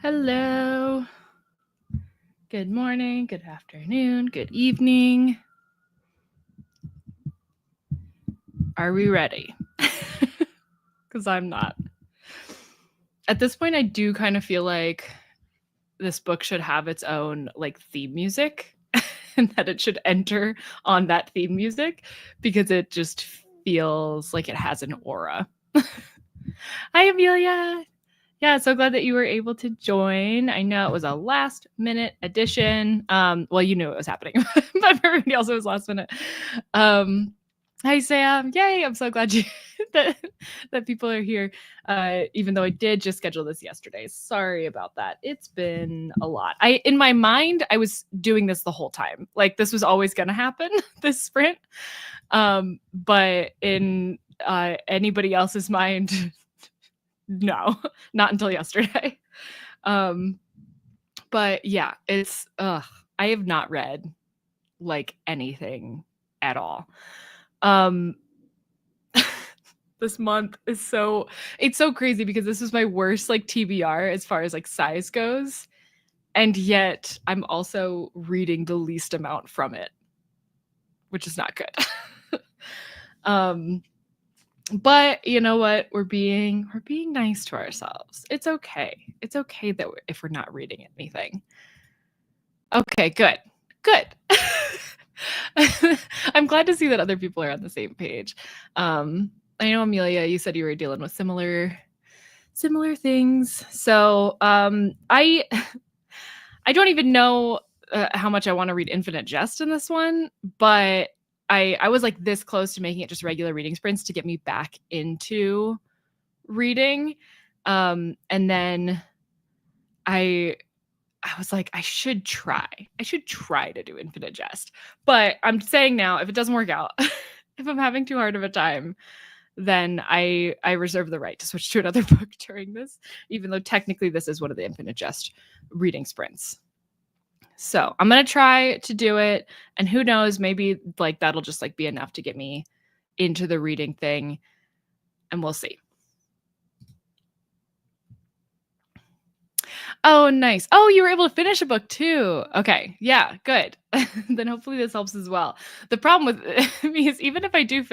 Hello. Good morning, good afternoon, good evening. Are we ready? Because I'm not. At this point, I do kind of feel like this book should have its own like theme music and that it should enter on that theme music because it just feels like it has an aura. Hi, Amelia. Yeah, so glad that you were able to join. I know it was a last minute addition. Well, you knew it was happening, but for everybody else, it was last minute. Hi, Sam. Yay! I'm so glad that people are here. Even though I did just schedule this yesterday. Sorry about that. It's been a lot. In my mind, I was doing this the whole time. Like this was always going to happen. This sprint. But in anybody else's mind. No, not until yesterday. But yeah, it's I have not read like anything at all. This month is it's so crazy because this is my worst like TBR as far as like size goes. And yet I'm also reading the least amount from it, which is not good. But you know what? We're being nice to ourselves. It's okay. It's okay that if we're not reading anything. Okay, good. I'm glad to see that other people are on the same page. I know Amelia, you said you were dealing with similar things. So I don't even know how much I want to read Infinite Jest in this one, but I was like this close to making it just regular reading sprints to get me back into reading. And then I was like, I should try to do Infinite Jest. But I'm saying now, if it doesn't work out, if I'm having too hard of a time, then I reserve the right to switch to another book during this, even though technically this is one of the Infinite Jest reading sprints. So I'm going to try to do it. And who knows, maybe like that'll just like be enough to get me into the reading thing. And we'll see. Oh, nice. Oh, you were able to finish a book too. Okay. Yeah, good. Then hopefully this helps as well. The problem with me is even if I do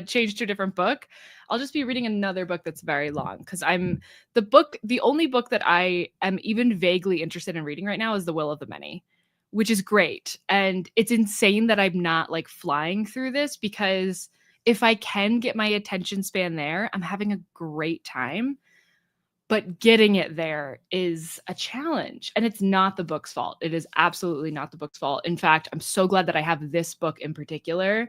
change to a different book, I'll just be reading another book that's very long because the only book that I am even vaguely interested in reading right now is The Will of the Many, which is great. And it's insane that I'm not like flying through this because if I can get my attention span there, I'm having a great time. But getting it there is a challenge, and it's not the book's fault. It is absolutely not the book's fault. In fact, I'm so glad that I have this book in particular,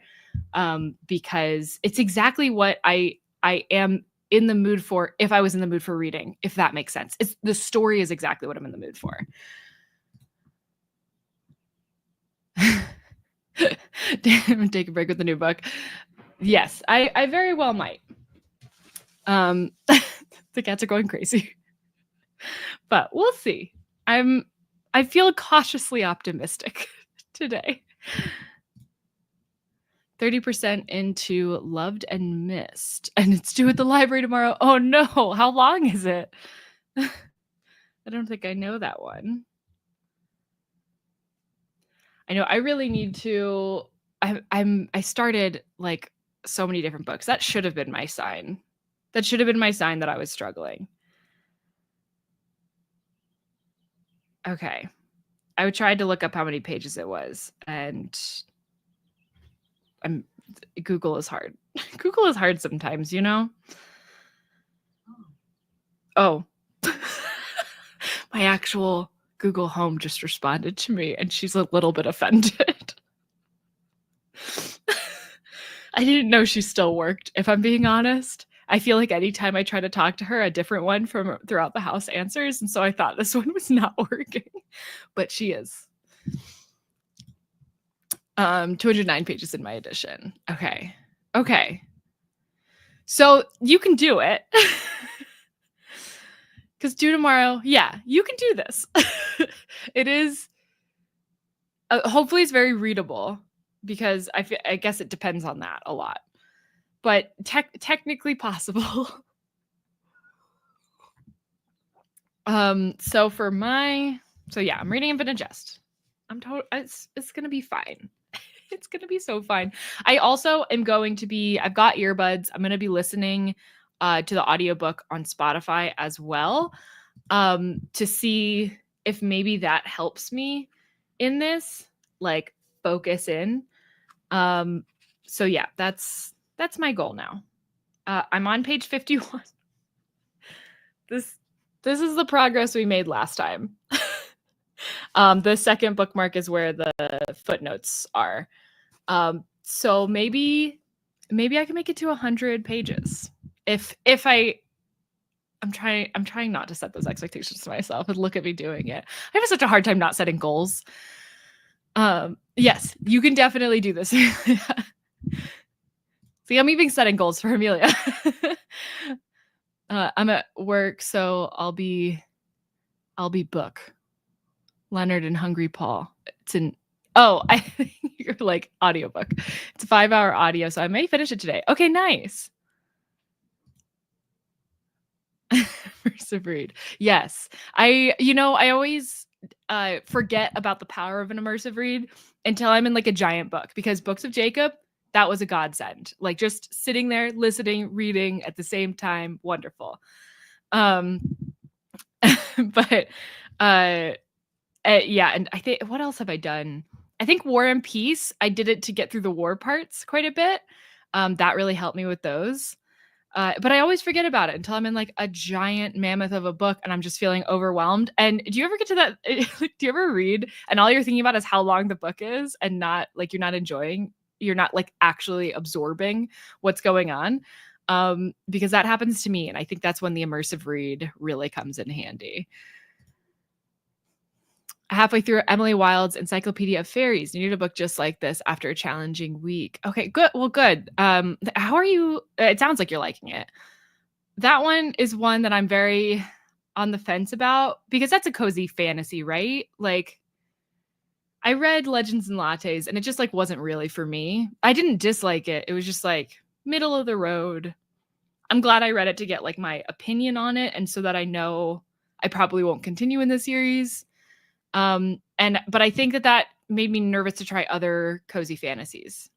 because it's exactly what I am in the mood for if I was in the mood for reading, if that makes sense. The story is exactly what I'm in the mood for. Take a break with the new book. Yes, I very well might. The cats are going crazy. But we'll see. I feel cautiously optimistic today. 30% into Loved and Missed, and it's due at the library tomorrow. Oh no, how long is it? I don't think I know that one. I know I really need to. I started like so many different books. That should have been my sign. That should have been my sign that I was struggling. Okay. I tried to look up how many pages it was, and Google is hard. Google is hard sometimes, you know? Oh. My actual Google Home just responded to me, and she's a little bit offended. I didn't know she still worked, if I'm being honest. I feel like anytime I try to talk to her, a different one from throughout the house answers, and so I thought this one was not working, but she is. 209 pages in my edition. Okay. So you can do it. Because due tomorrow, yeah, you can do this. It is, hopefully it's very readable because I guess it depends on that a lot. But technically possible. So for my, I'm reading Infinite Jest. It's gonna be fine. It's gonna be so fine. I also am going to be, I've got earbuds. I'm gonna be listening to the audiobook on Spotify as well, to see if maybe that helps me in this, like focus in. So yeah, that's my goal now. I'm on page 51. This is the progress we made last time. The second bookmark is where the footnotes are. So maybe I can make it to 100 pages. If I'm trying not to set those expectations to myself and look at me doing it. I have such a hard time not setting goals. Yes, you can definitely do this. See, I'm even setting goals for Amelia. I'm at work, so I'll be book. Leonard and Hungry Paul. I think you're like audiobook. It's a 5-hour audio, so I may finish it today. Okay, nice. Immersive read. Yes. I always forget about the power of an immersive read until I'm in like a giant book, because Books of Jacob, that was a godsend. Like just sitting there, listening, reading at the same time, wonderful. But yeah, and I think, what else have I done? I think War and Peace, I did it to get through the war parts quite a bit. That really helped me with those. But I always forget about it until I'm in like a giant mammoth of a book and I'm just feeling overwhelmed. And do you ever get to that? Do you ever read and all you're thinking about is how long the book is, and not like you're not like actually absorbing what's going on? Because that happens to me. And I think that's when the immersive read really comes in handy. Halfway through Emily Wilde's Encyclopedia of Fairies. You need a book just like this after a challenging week. Okay, good. Well, good. How are you? It sounds like you're liking it. That one is one that I'm very on the fence about, because that's a cozy fantasy, right? Like, I read Legends and Lattes and it just like wasn't really for me. I didn't dislike it. It was just like middle of the road. I'm glad I read it to get like my opinion on it, and so that I know I probably won't continue in the series. But I think that made me nervous to try other cozy fantasies.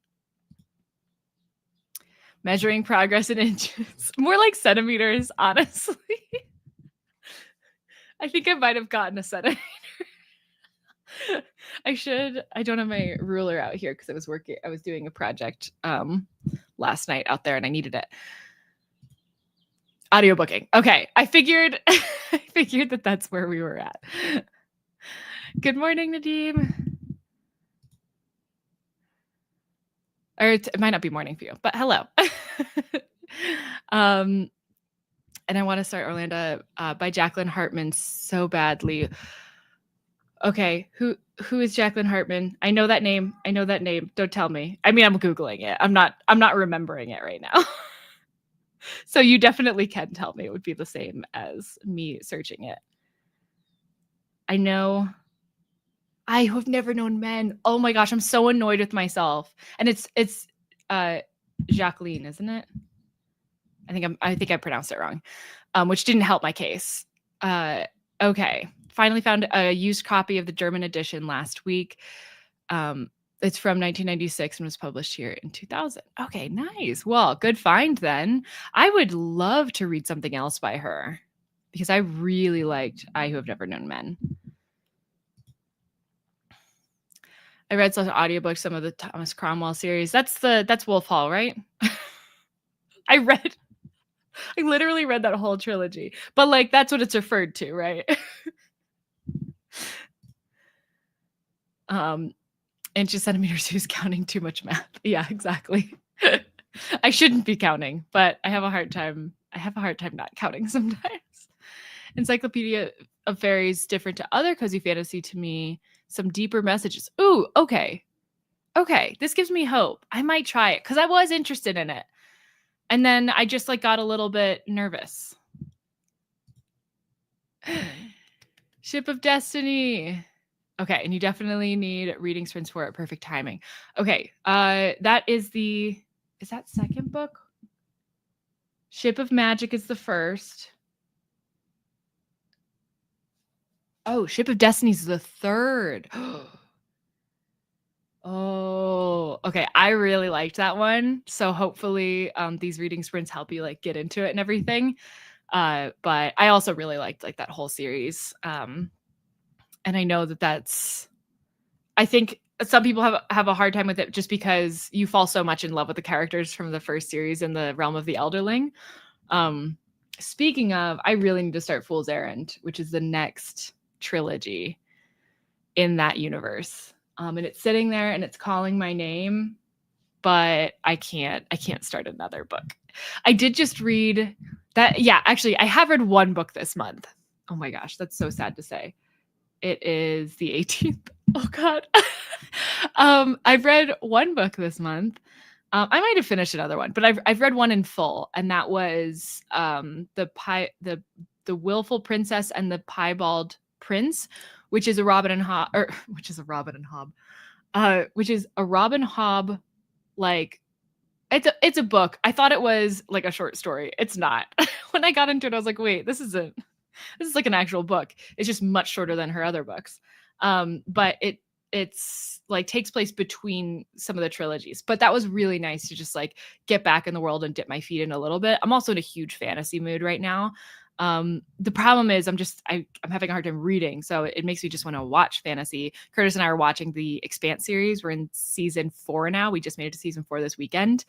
Measuring progress in inches, more like centimeters, honestly. I think I might have gotten a centimeter. I don't have my ruler out here because I was doing a project last night out there and I needed it. Audiobooking. Okay. I figured that that's where we were at. Good morning, Nadim. Or it might not be morning for you, but hello. And I want to start Orlando by Jacqueline Hartman so badly. Okay, who is Jacqueline Hartman? I know that name. Don't tell me. I mean, I'm Googling it. I'm not remembering it right now. So you definitely can tell me. It would be the same as me searching it. I know. I have never known men. Oh my gosh, I'm so annoyed with myself. And it's Jacqueline, isn't it? I think I pronounced it wrong, which didn't help my case. Okay, finally found a used copy of the German edition last week. It's from 1996 and was published here in 2000. Okay, nice. Well, good find then. I would love to read something else by her, because I really liked I Who Have Never Known Men. I read some audiobooks, some of the Thomas Cromwell series. That's Wolf Hall, right? I literally read that whole trilogy, but like that's what it's referred to, right? Inches, centimeters, who's counting too much math? Yeah, exactly. I shouldn't be counting, but I have a hard time not counting sometimes. Encyclopedia of Fairies, different to other cozy fantasy to me. Some deeper messages. Ooh, okay. This gives me hope. I might try it because I was interested in it. And then I just like got a little bit nervous. Ship of Destiny. Okay, and you definitely need reading sprints for it. Perfect timing. Okay, that is that second book? Ship of Magic is the first. Oh, Ship of Destiny's the third. Oh, okay. I really liked that one. So hopefully these reading sprints help you like get into it and everything. But I also really liked like that whole series. And I know that I think some people have a hard time with it just because you fall so much in love with the characters from the first series in the Realm of the Elderling. Speaking of, I really need to start Fool's Errand, which is the next trilogy in that universe. And it's sitting there and it's calling my name, but I can't start another book. I did just read that. Yeah, actually, I have read one book this month. Oh my gosh, that's so sad to say. It is the 18th. Oh God. I've read one book this month. I might have finished another one, but I've read one in full, and that was the Willful Princess and the Piebald Prince, which is a Robin and Hob, or which is a Robin and Hob, which is a Robin Hobb, like it's a book. I thought it was like a short story. It's not. When I got into it, I was like, wait, this is like an actual book. It's just much shorter than her other books. But it's like takes place between some of the trilogies. But that was really nice to just like get back in the world and dip my feet in a little bit. I'm also in a huge fantasy mood right now. The problem is I'm having a hard time reading, so it makes me just want to watch fantasy. Curtis and I are watching the Expanse series. We're in season 4 now. We just made it to season 4 this weekend.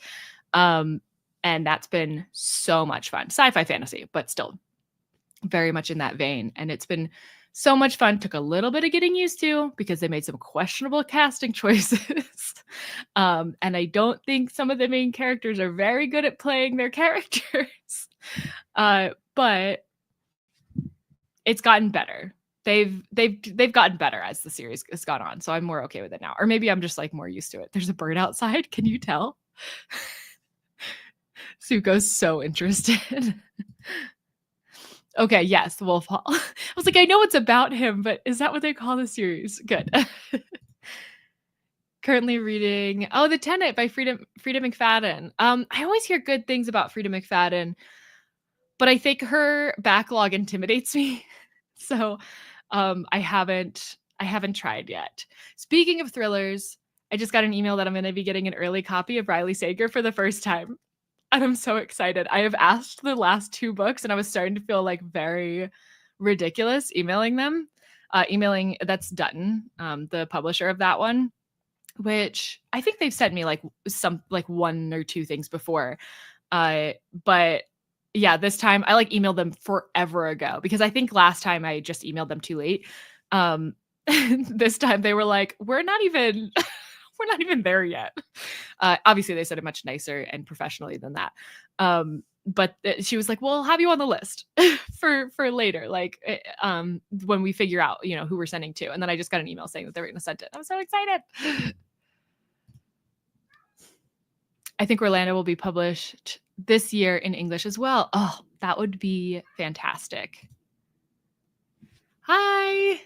And that's been so much fun. Sci-fi fantasy, but still very much in that vein. And it's been so much fun. Took a little bit of getting used to because they made some questionable casting choices. And I don't think some of the main characters are very good at playing their characters. But it's gotten better. They've gotten better as the series has gone on. So I'm more okay with it now. Or maybe I'm just like more used to it. There's a bird outside. Can you tell? Suko's so interested. Okay, yes, the Wolf Hall. I was like, I know it's about him, but is that what they call the series? Good. Currently reading The Tenet by Frida McFadden. I always hear good things about Frida McFadden, but I think her backlog intimidates me. So I haven't tried yet. Speaking of thrillers, I just got an email that I'm going to be getting an early copy of Riley Sager for the first time. And I'm so excited. I have asked the last 2 books and I was starting to feel like very ridiculous emailing them. That's Dutton, the publisher of that one, which I think they've sent me like 1 or 2 things before. But yeah, this time I like emailed them forever ago because I think last time I just emailed them too late. This time they were like, we're not even there yet. Obviously they said it much nicer and professionally than that. But she was like, well, I'll have you on the list for later. Like, when we figure out, who we're sending to. And then I just got an email saying that they were going to send it. I'm so excited. I think Orlando will be published this year in English as well. Oh, that would be fantastic. Hi,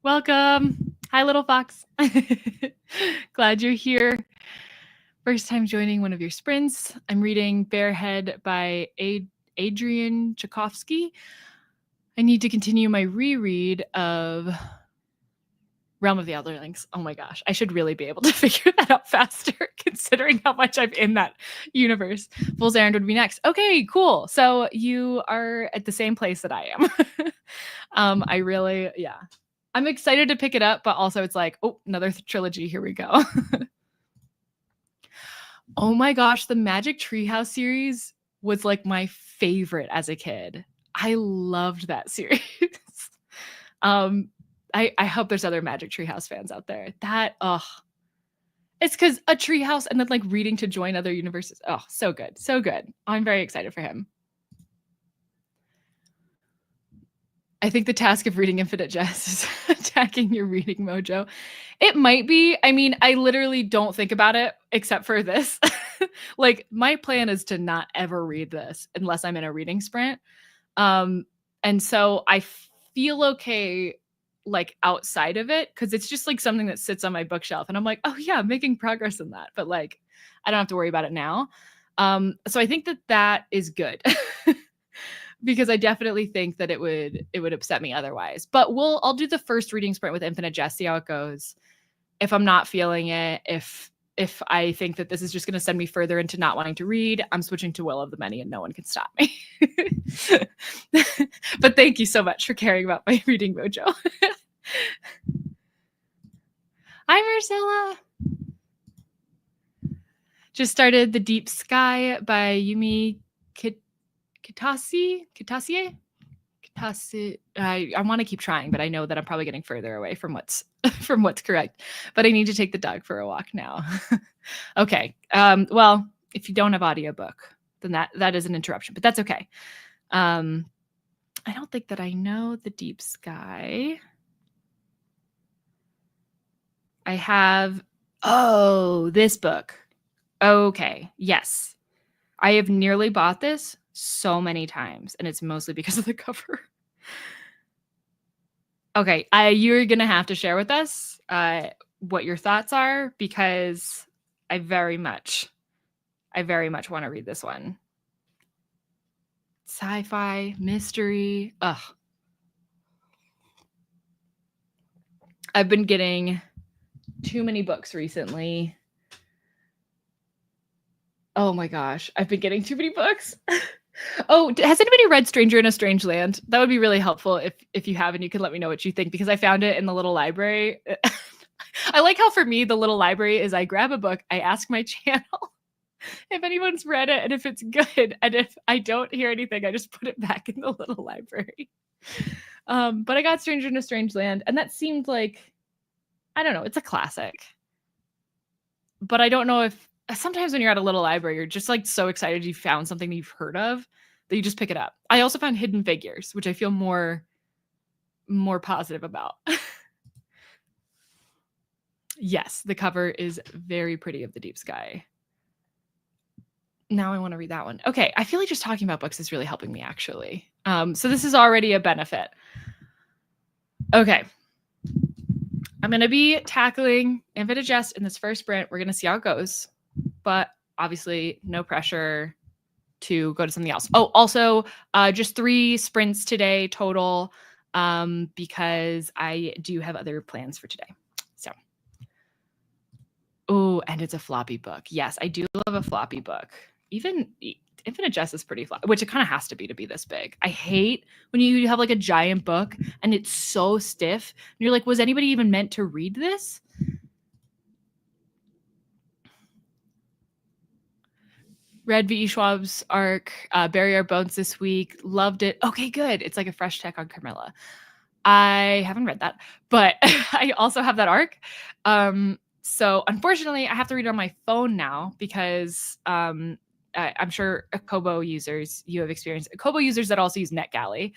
welcome. Hi, little fox. Glad you're here. First time joining one of your sprints. I'm reading Barehead by Adrian Tchaikovsky. I need to continue my reread of Realm of the Elderlings. Oh my gosh, I should really be able to figure that out faster considering how much I'm in that universe. Fool's Errand would be next. Okay, cool. So you are at the same place that I am. I'm excited to pick it up, but also it's like, oh, another trilogy. Here we go. Oh my gosh, the Magic Treehouse series was like my favorite as a kid. I loved that series. I hope there's other Magic Treehouse fans out there. It's because a treehouse and then like reading to join other universes. Oh, so good. So good. I'm very excited for him. I think the task of reading Infinite Jest is attacking your reading mojo. It might be. I mean, I literally don't think about it except for this. Like, my plan is to not ever read this unless I'm in a reading sprint. And so I feel okay, like, outside of it, because it's just like something that sits on my bookshelf. And I'm like, oh yeah, I'm making progress in that. But like, I don't have to worry about it now. So I think that is good. because I definitely think that it would upset me otherwise. But I'll do the first reading sprint with Infinite Jest, see how it goes. If I'm not feeling it, if I think that this is just going to send me further into not wanting to read, I'm switching to Will of the Many and no one can stop me. But thank you so much for caring about my reading mojo. Hi, Marcella. Just started The Deep Sky by Yumi Kitase. I want to keep trying, but I know that I'm probably getting further away from what's correct. But I need to take the dog for a walk now. Okay. Well, if you don't have audiobook, then that is an interruption, but that's okay. I don't think that I know The Deep Sky. I have this book. Okay. Yes. I have nearly bought this so many times, and it's mostly because of the cover. Okay, you're gonna have to share with us what your thoughts are, because I very much want to read this one. Sci-fi, mystery. Ugh. I've been getting too many books recently. Oh my gosh, I've been getting too many books. Oh, has anybody read Stranger in a Strange Land? That would be really helpful if you have, and you can let me know what you think, because I found it in the little library. I like how for me the little library is I grab a book, I ask my channel if anyone's read it and if it's good, and if I don't hear anything, I just put it back in the little library. But I got Stranger in a Strange Land, and that seemed like, I don't know, it's a classic. But I don't know if sometimes when you're at a little library, you're just like so excited you found something you've heard of that you just pick it up. I also found Hidden Figures, which I feel more positive about. Yes, the cover is very pretty of The Deep Sky. Now I want to read that one. Okay, I feel like just talking about books is really helping me, actually. So this is already a benefit. Okay. I'm going to be tackling Infinite Jest in this first sprint. We're going to see how it goes. But obviously, no pressure to go to something else. Oh, also, just 3 sprints today total, because I do have other plans for today. So, oh, and it's a floppy book. Yes, I do love a floppy book. Even Infinite Jest is pretty floppy, which it kind of has to be this big. I hate when you have like a giant book and it's so stiff. And you're like, was anybody even meant to read this? Read V.E. Schwab's arc, Bury Our Bones this week. Loved it. Okay, good. It's like a fresh take on Carmilla. I haven't read that, but I also have that arc. So unfortunately, I have to read it on my phone now, because I'm sure Kobo users, you have experience. Kobo users that also use NetGalley.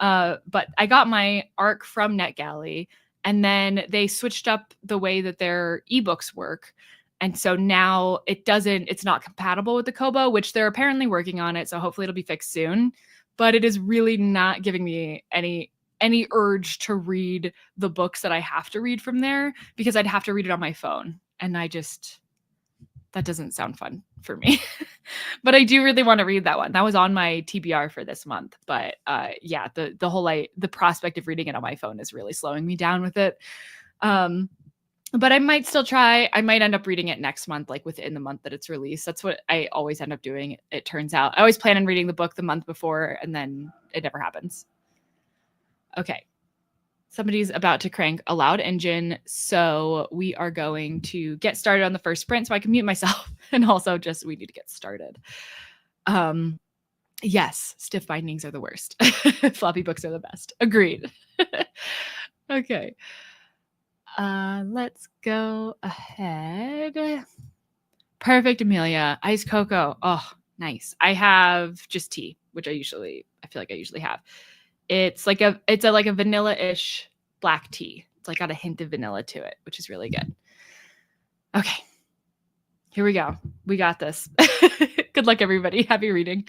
But I got my arc from NetGalley, and then they switched up the way that their ebooks work. And so now it's not compatible with the Kobo, which they're apparently working on it. So hopefully it'll be fixed soon. But it is really not giving me any urge to read the books that I have to read from there, because I'd have to read it on my phone. And that doesn't sound fun for me. But I do really want to read that one. That was on my TBR for this month. But yeah, the whole the prospect of reading it on my phone is really slowing me down with it. But I might still try. I might end up reading it next month, like within the month that it's released. That's what I always end up doing, it turns out. I always plan on reading the book the month before, and then it never happens. Okay. Somebody's about to crank a loud engine, so we are going to get started on the first sprint so I can mute myself. And also just we need to get started. Yes, stiff bindings are the worst. Floppy books are the best. Agreed. Okay. Let's go ahead. Perfect, Amelia. Iced cocoa. Oh, nice. I have just tea, which I feel like I usually have. It's like a vanilla-ish black tea. It's like got a hint of vanilla to it, which is really good. Okay. Here we go. We got this. Good luck, everybody. Happy reading.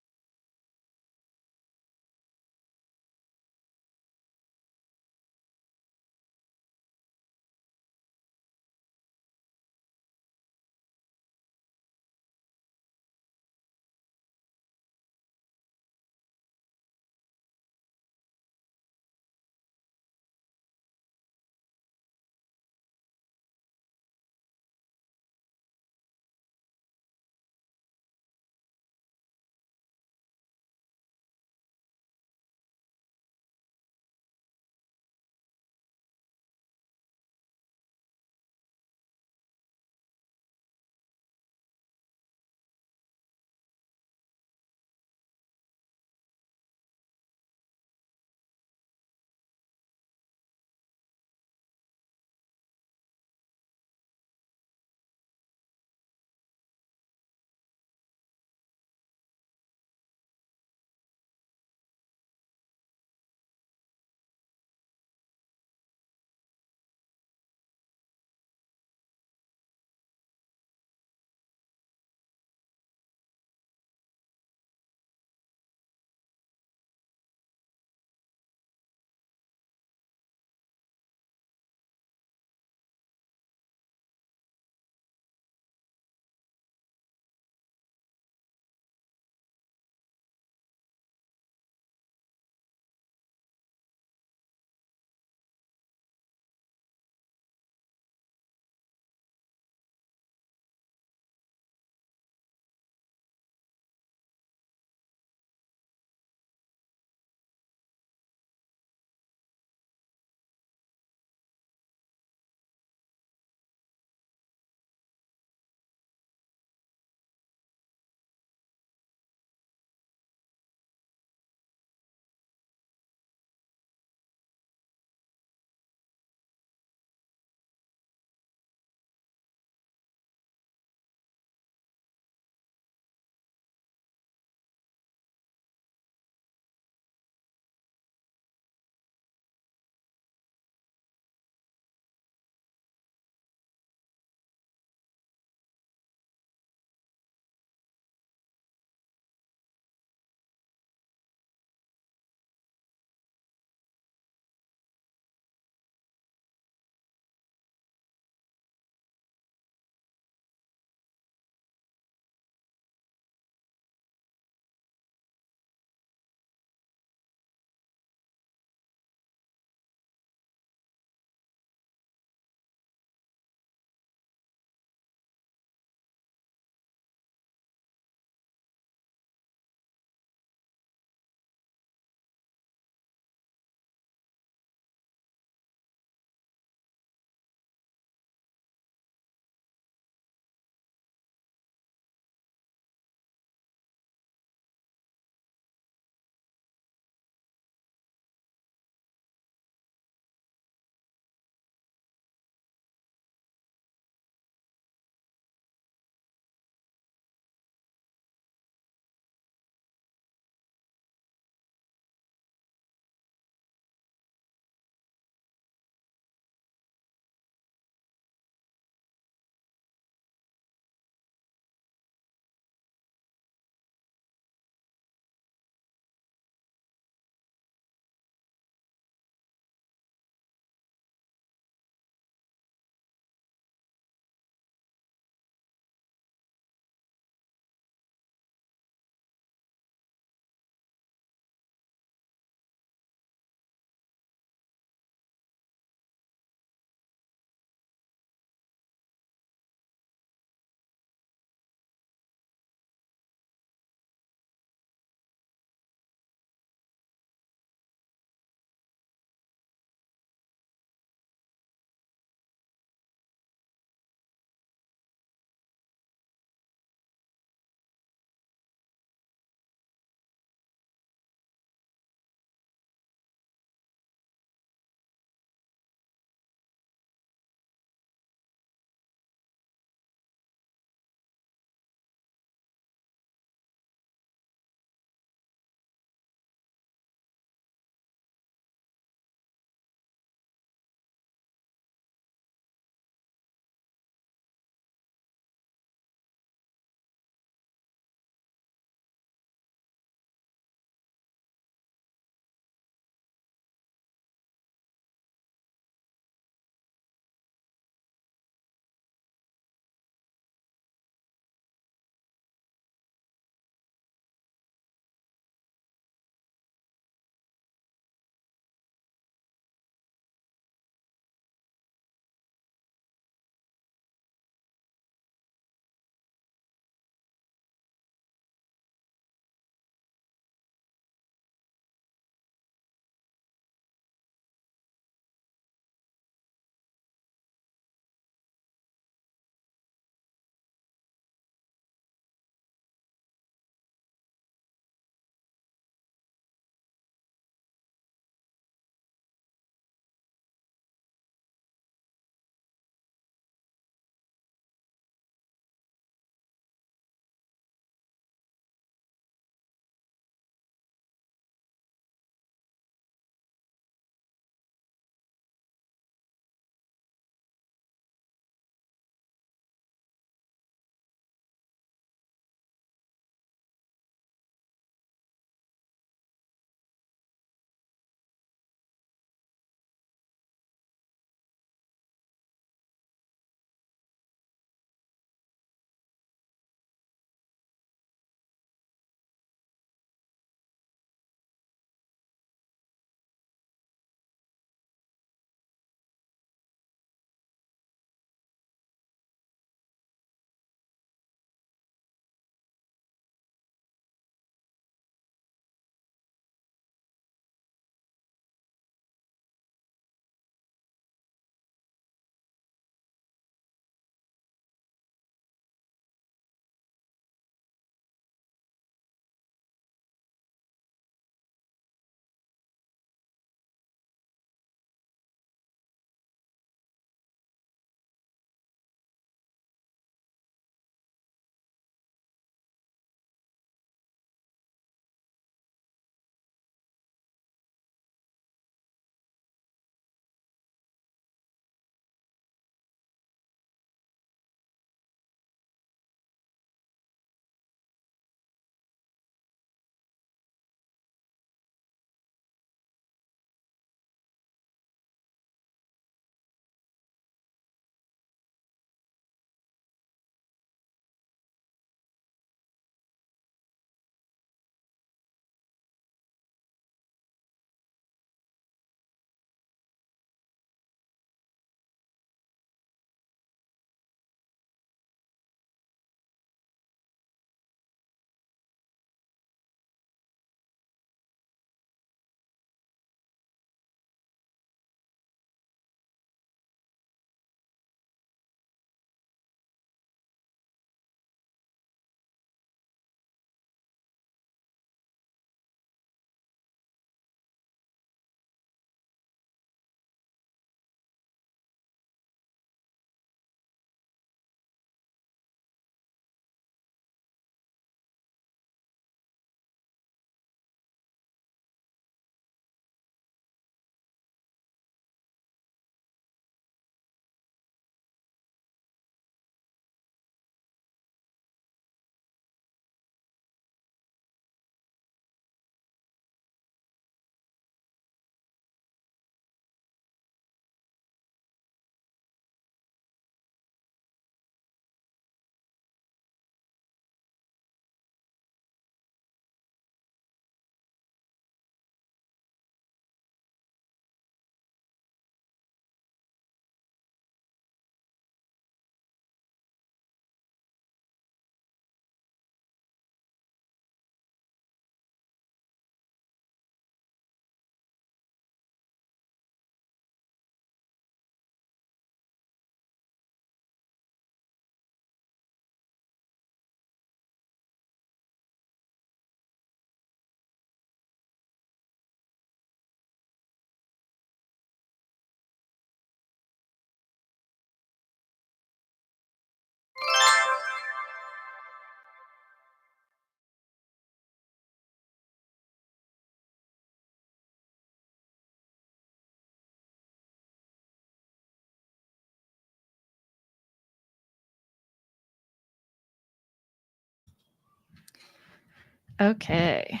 Okay.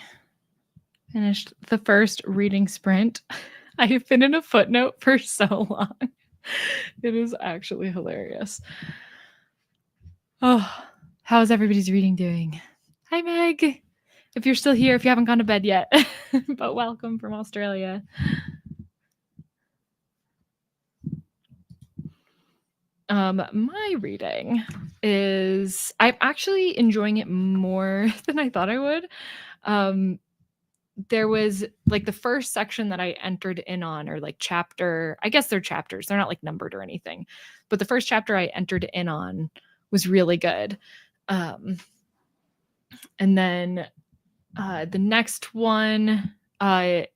Finished the first reading sprint. I have been in a footnote for so long. It is actually hilarious. Oh, how's everybody's reading doing? Hi, Meg. If you're still here, if you haven't gone to bed yet, but welcome from Australia. My reading is, I'm actually enjoying it more than I thought I would. There was like the first section that I entered in on, or like chapter, I guess they're chapters, they're not like numbered or anything, but the first chapter I entered in on was really good. And then the next one, I'm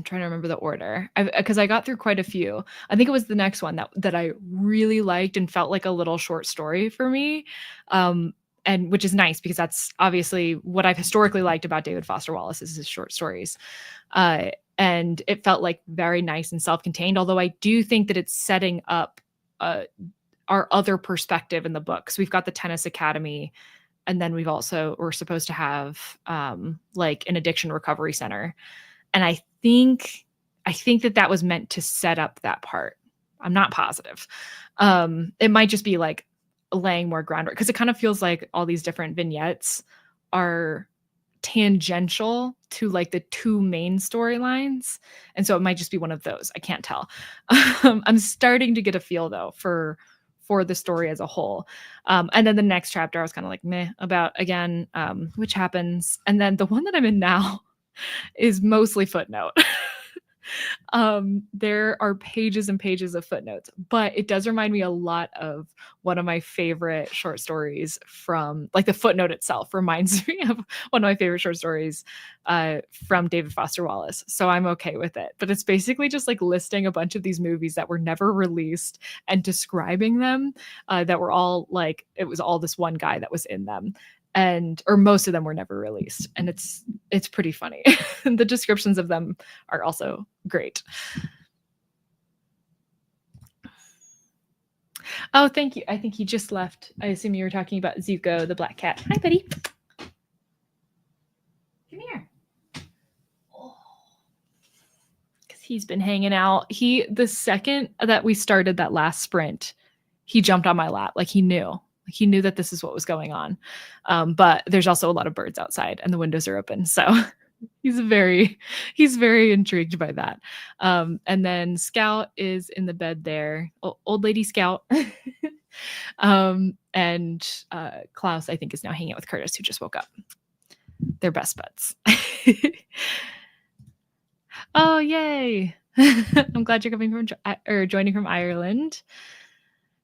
trying to remember the order, because I got through quite a few. I think it was the next one that I really liked and felt like a little short story for me, and which is nice because that's obviously what I've historically liked about David Foster Wallace is his short stories, and it felt like very nice and self-contained. Although I do think that it's setting up our other perspective in the book. So we've got the tennis academy, and then we're supposed to have like an addiction recovery center. And I think that was meant to set up that part. I'm not positive. It might just be like laying more groundwork, because it kind of feels like all these different vignettes are tangential to like the two main storylines. And so it might just be one of those. I can't tell. I'm starting to get a feel though for the story as a whole. And then the next chapter I was kind of like meh about again, which happens. And then the one that I'm in now is mostly footnote. There are pages and pages of footnotes, but it does remind me a lot of one of my favorite short stories from, like, the footnote itself reminds me of one of my favorite short stories from David Foster Wallace. So I'm okay with it. But it's basically just like listing a bunch of these movies that were never released and describing them, that were all like, it was all this one guy that was in them. Or most of them were never released, and it's pretty funny. The descriptions of them are also great. Oh, thank you. I think he just left. I assume you were talking about Zuko, the black cat. Hi, buddy. Come here. Because he's been hanging out. The second that we started that last sprint, he jumped on my lap. Like he knew that this is what was going on. But there's also a lot of birds outside and the windows are open. So he's very intrigued by that. And then Scout is in the bed there. Old lady Scout. And Klaus, I think, is now hanging out with Curtis, who just woke up. They're best buds. Oh, yay. I'm glad you're coming from joining from Ireland.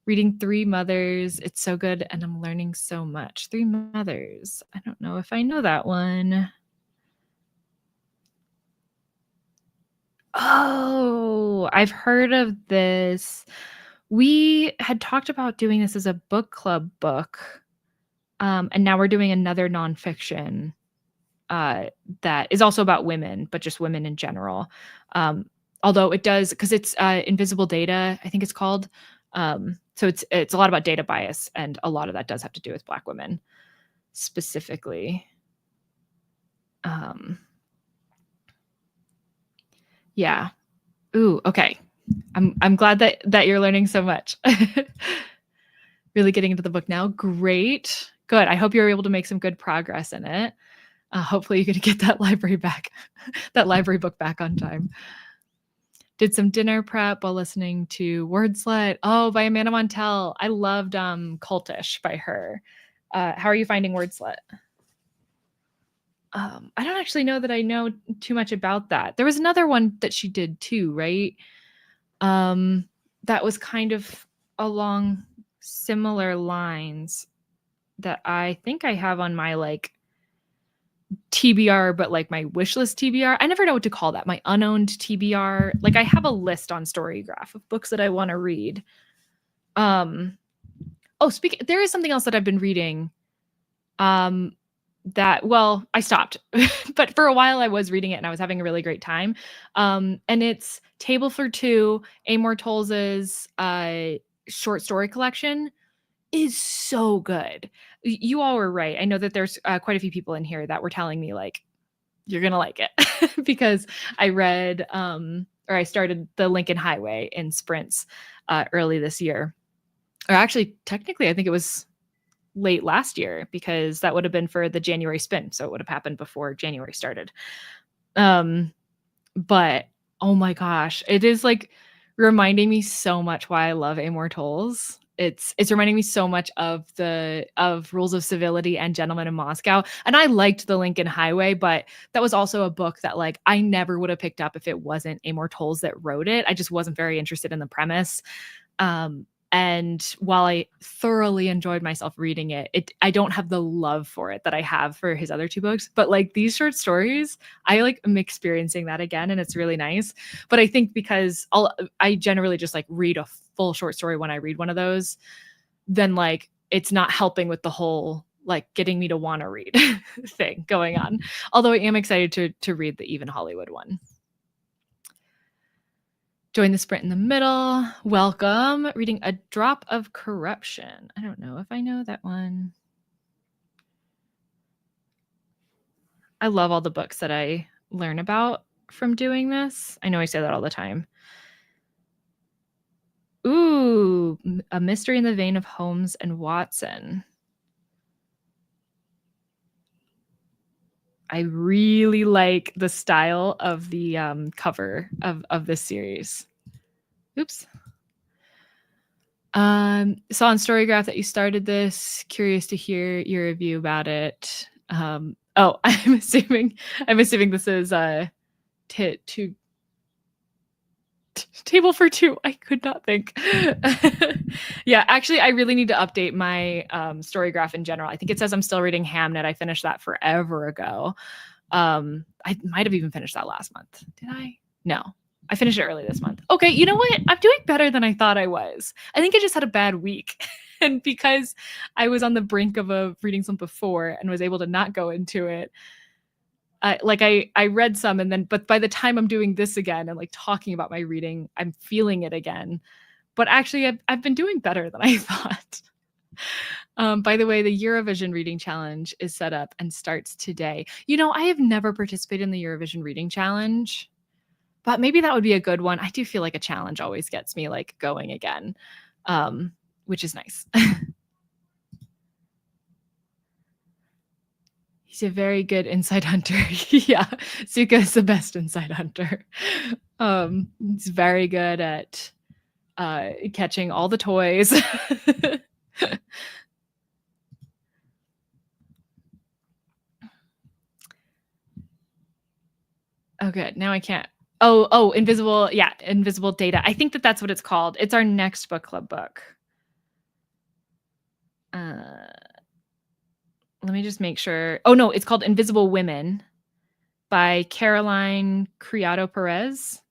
Reading Three Mothers. It's so good, and I'm learning so much. Three Mothers. I don't know if I know that one. Oh, I've heard of this. We had talked about doing this as a book club book, and now we're doing another nonfiction that is also about women, but just women in general. Although it does, because it's Invisible Data, I think it's called. So it's a lot about data bias, and a lot of that does have to do with Black women specifically. Yeah. Ooh, okay. I'm glad that you're learning so much. Really getting into the book now. Great. Good. I hope you're able to make some good progress in it. Hopefully you're going to get that library book back on time. Did some dinner prep while listening to Wordslut. Oh, by Amanda Montell. I loved Cultish by her. How are you finding Wordslut? I don't actually know that I know too much about that. There was another one that she did too, right? That was kind of along similar lines that I think I have on my like TBR, but like my wish list TBR. I never know what to call that. My unowned TBR. Like I have a list on Storygraph of books that I want to read. There is something else that I've been reading. I stopped, but for a while I was reading it and I was having a really great time. And it's Table for Two, Amor Towles's short story collection. is so good. You all were right. I know that there's quite a few people in here that were telling me like, you're going to like it because I read or I started the Lincoln Highway in sprints early this year. Or actually, technically, I think it was late last year because that would have been for the January spin. So it would have happened before January started. But oh my gosh, it is like reminding me so much why I love Immortals. It's reminding me so much of Rules of Civility and Gentlemen in Moscow. And I liked the Lincoln Highway, but that was also a book that like I never would have picked up if it wasn't Immortals that wrote it. I just wasn't very interested in the premise. And while I thoroughly enjoyed myself reading it, I don't have the love for it that I have for his other two books. But like these short stories, I like am experiencing that again, and it's really nice. But I think because I generally just like read a full short story when I read one of those, then like it's not helping with the whole like getting me to want to read thing going on. Although I am excited to read the Even Hollywood one. Join the sprint in the middle. Welcome. Reading A Drop of Corruption. I don't know if I know that one. I love all the books that I learn about from doing this. I know I say that all the time. Ooh, A Mystery in the Vein of Holmes and Watson. I really like the style of the cover of this series. Oops. Saw on Storygraph that you started this. Curious to hear your review about it. I'm assuming this is Table for Two. I could not think. Yeah, actually, I really need to update my Storygraph in general. I think it says I'm still reading Hamnet. I finished that forever ago. I might have even finished that last month. Did I? No. I finished it early this month. Okay, you know what? I'm doing better than I thought I was. I think I just had a bad week. And because I was on the brink of reading some before and was able to not go into it, I read some but by the time I'm doing this again and like talking about my reading, I'm feeling it again. But actually, I've been doing better than I thought. By the way, the Eurovision Reading Challenge is set up and starts today. You know, I have never participated in the Eurovision Reading Challenge, but maybe that would be a good one. I do feel like a challenge always gets me like going again, which is nice. He's a very good inside hunter. Yeah, Suka is the best inside hunter. He's very good at catching all the toys. Oh, good. Now I can't. Oh, Invisible. Yeah, Invisible Data. I think that's what it's called. It's our next book club book. Let me just make sure. Oh, no, it's called Invisible Women by Caroline Criado Perez.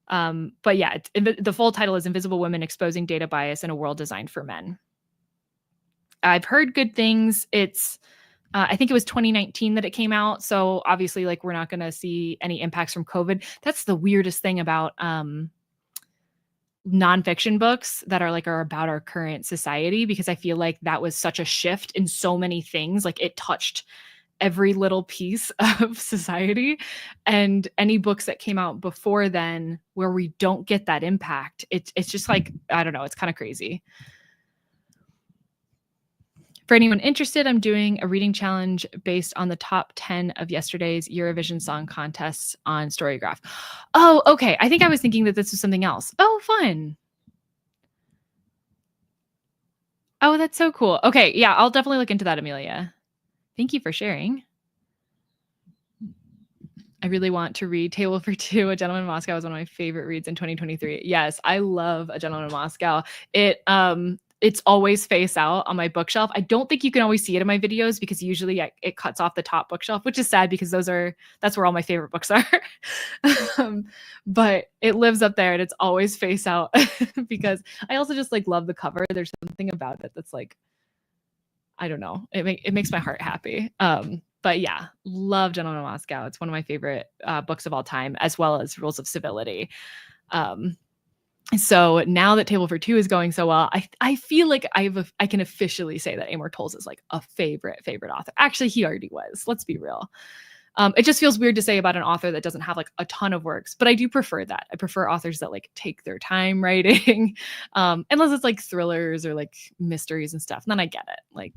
But yeah, the full title is Invisible Women Exposing Data Bias in a World Designed for Men. I've heard good things. It's I think it was 2019 that it came out. So obviously, like, we're not going to see any impacts from COVID. That's the weirdest thing about nonfiction books that are about our current society, because I feel like that was such a shift in so many things. Like, it touched every little piece of society, and any books that came out before then where we don't get that impact, it's just like, I don't know, it's kind of crazy. For anyone interested, I'm doing a reading challenge based on the top 10 of yesterday's Eurovision Song Contests on Storygraph. Oh, okay. I think I was thinking that this was something else. Oh, fun. Oh, that's so cool. Okay, yeah, I'll definitely look into that, Amelia. Thank you for sharing. I really want to read Table for Two. A Gentleman in Moscow is one of my favorite reads in 2023. Yes, I love A Gentleman in Moscow. It's always face out on my bookshelf. I don't think you can always see it in my videos because usually it cuts off the top bookshelf, which is sad because that's where all my favorite books are. But it lives up there and it's always face out because I also just like love the cover. There's something about it that's like, I don't know. It makes my heart happy. But yeah, love Gentleman in Moscow. It's one of my favorite books of all time, as well as Rules of Civility. So now that Table for Two is going so well, I feel like I can officially say that Amor Towles is like a favorite author. Actually, he already was. Let's be real. It just feels weird to say about an author that doesn't have like a ton of works, but I do prefer that. I prefer authors that like take their time writing, unless it's like thrillers or like mysteries and stuff. And then I get it. Like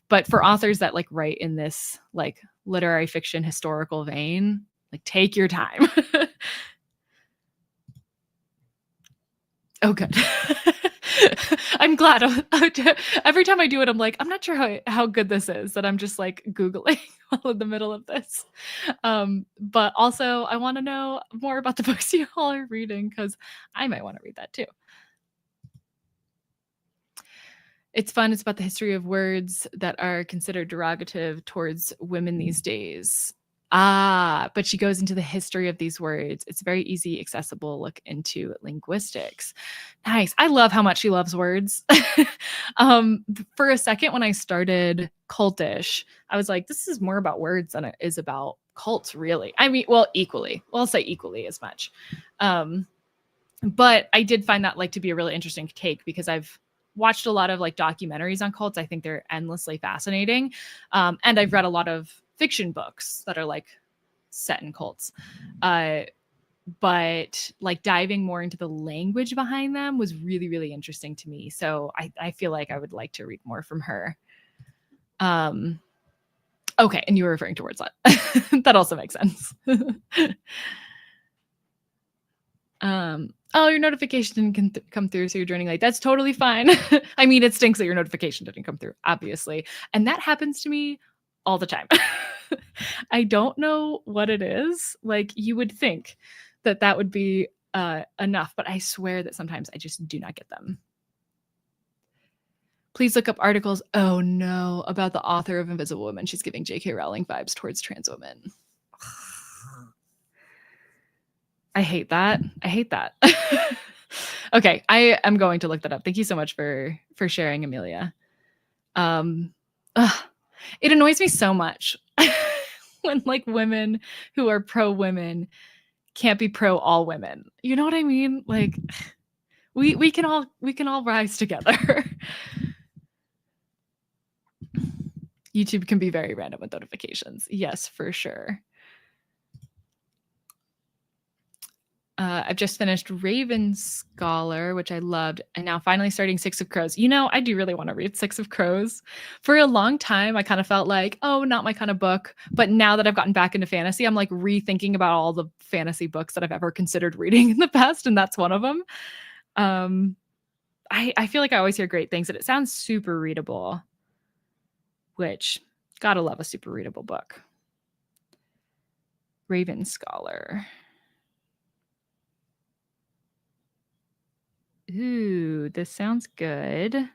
but for authors that like write in this like literary fiction historical vein, like take your time. Oh, good. I'm glad. Every time I do it, I'm like, I'm not sure how good this is, that I'm just like Googling while in the middle of this. But also, I want to know more about the books you all are reading, because I might want to read that too. It's fun. It's about the history of words that are considered derogative towards women these days. But she goes into the history of these words. It's very easy, accessible look into linguistics. Nice. I love how much she loves words. For a second, when I started Cultish, I was like, this is more about words than it is about cults, really. I mean, well, equally. Well, I'll say equally as much. But I did find that like to be a really interesting take, because I've watched a lot of like documentaries on cults. I think they're endlessly fascinating. And I've read a lot of fiction books that are like set in cults. But like diving more into the language behind them was really, really interesting to me. So I feel like I would like to read more from her. Okay, and you were referring to words that also makes sense. Oh, your notification didn't come through, so you're joining late. That's totally fine. I mean, it stinks that your notification didn't come through, obviously. And that happens to me all the time. I don't know what it is. Like, you would think that would be enough, but I swear that sometimes I just do not get them. Please look up articles. Oh no, about the author of Invisible Woman. She's giving J.K. Rowling vibes towards trans women. I hate that. Okay, I am going to look that up. Thank you so much for sharing, Amelia. It annoys me so much when like women who are pro women can't be pro all women. You know what I mean? Like we can all rise together. YouTube can be very random with notifications. Yes, for sure. I've just finished Raven Scholar, which I loved, and now finally starting Six of Crows. You know, I do really want to read Six of Crows. For a long time, I kind of felt like, oh, not my kind of book. But now that I've gotten back into fantasy, I'm like rethinking about all the fantasy books that I've ever considered reading in the past, and that's one of them. I feel like I always hear great things, and it sounds super readable, which gotta love a super readable book. Raven Scholar. Ooh, this sounds good.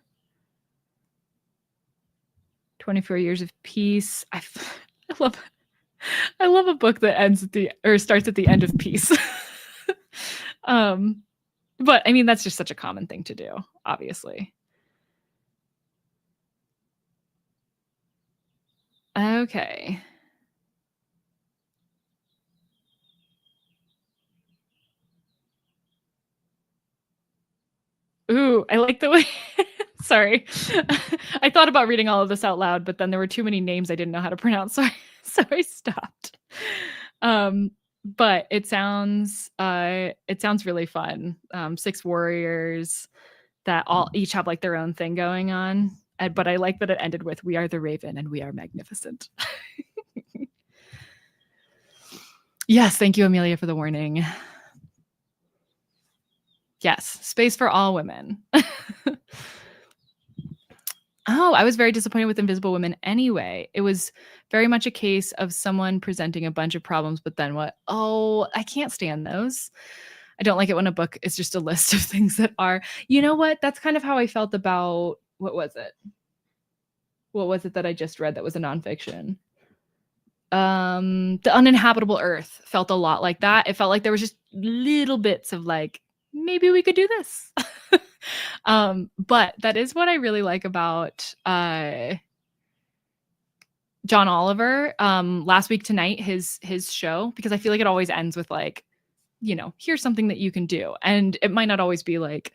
24 Years of Peace. I love a book that ends at starts at the end of peace. But I mean, that's just such a common thing to do, obviously. Okay. Ooh, I like the way. Sorry. I thought about reading all of this out loud, but then there were too many names I didn't know how to pronounce, so I stopped. But it sounds really fun. 6 warriors that each have like their own thing going on. But I like that it ended with "We are the Raven and we are magnificent." Yes, thank you, Amelia, for the warning. Yes, space for all women. Oh, I was very disappointed with Invisible Women anyway. It was very much a case of someone presenting a bunch of problems, but then what? Oh, I can't stand those. I don't like it when a book is just a list of things that are, you know what? That's kind of how I felt about, what was it? What was it that I just read that was a nonfiction? The Uninhabitable Earth felt a lot like that. It felt like there was just little bits of like, maybe we could do this. But that is what I really like about John Oliver. Last Week Tonight, his show, because I feel like it always ends with like here's something that you can do. And it might not always be like,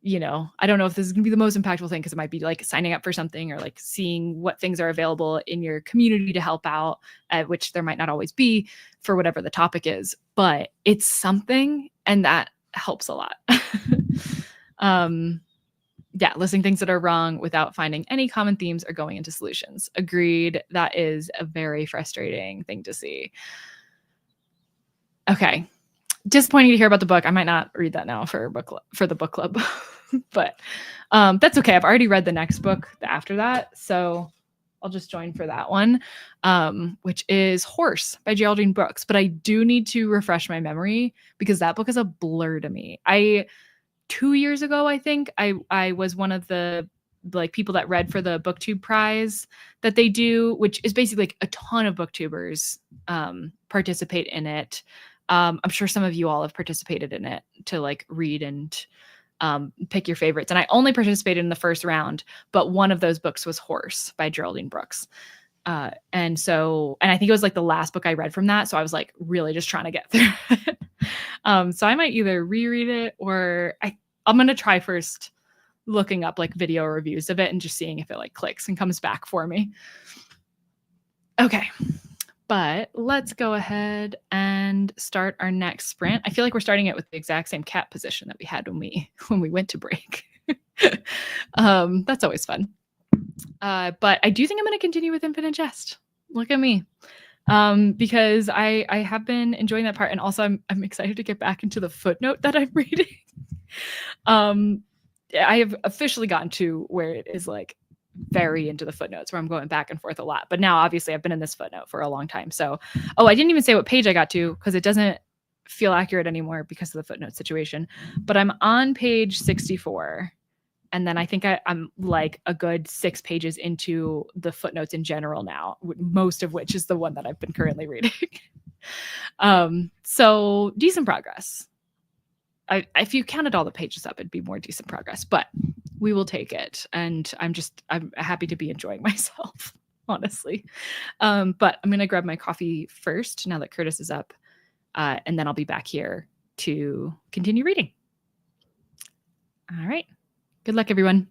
I don't know if this is going to be the most impactful thing, because it might be like signing up for something or like seeing what things are available in your community to help out, which there might not always be for whatever the topic is, but it's something, and that helps a lot. Yeah, listing things that are wrong without finding any common themes or going into solutions. Agreed. That is a very frustrating thing to see. Okay. Disappointing to hear about the book. I might not read that now for the book club, but that's okay. I've already read the next book after that, so I'll just join for that one, which is Horse by Geraldine Brooks. But I do need to refresh my memory because that book is a blur to me. 2 years ago, I think I was one of the like people that read for the BookTube prize that they do, which is basically like a ton of booktubers participate in it. I'm sure some of you all have participated in it to like read and pick your favorites. And I only participated in the first round, but one of those books was Horse by Geraldine Brooks. And I think it was like the last book I read from that. So I was like really just trying to get through it. So I might either reread it, or I'm going to try first looking up like video reviews of it and just seeing if it like clicks and comes back for me. Okay. But let's go ahead and start our next sprint. I feel like we're starting it with the exact same cat position that we had when we went to break. That's always fun. But I do think I'm going to continue with Infinite Jest. Look at me. Because I have been enjoying that part, and also I'm excited to get back into the footnote that I'm reading. I have officially gotten to where it is like very into the footnotes, where I'm going back and forth a lot. But now obviously I've been in this footnote for a long time. So, I didn't even say what page I got to because it doesn't feel accurate anymore because of the footnote situation. But I'm on page 64. And then I think I'm like a good 6 pages into the footnotes in general now, most of which is the one that I've been currently reading. So decent progress. If you counted all the pages up, it'd be more decent progress, but we will take it. And I'm happy to be enjoying myself, honestly. But I'm going to grab my coffee first now that Curtis is up. And then I'll be back here to continue reading. All right. Good luck, everyone.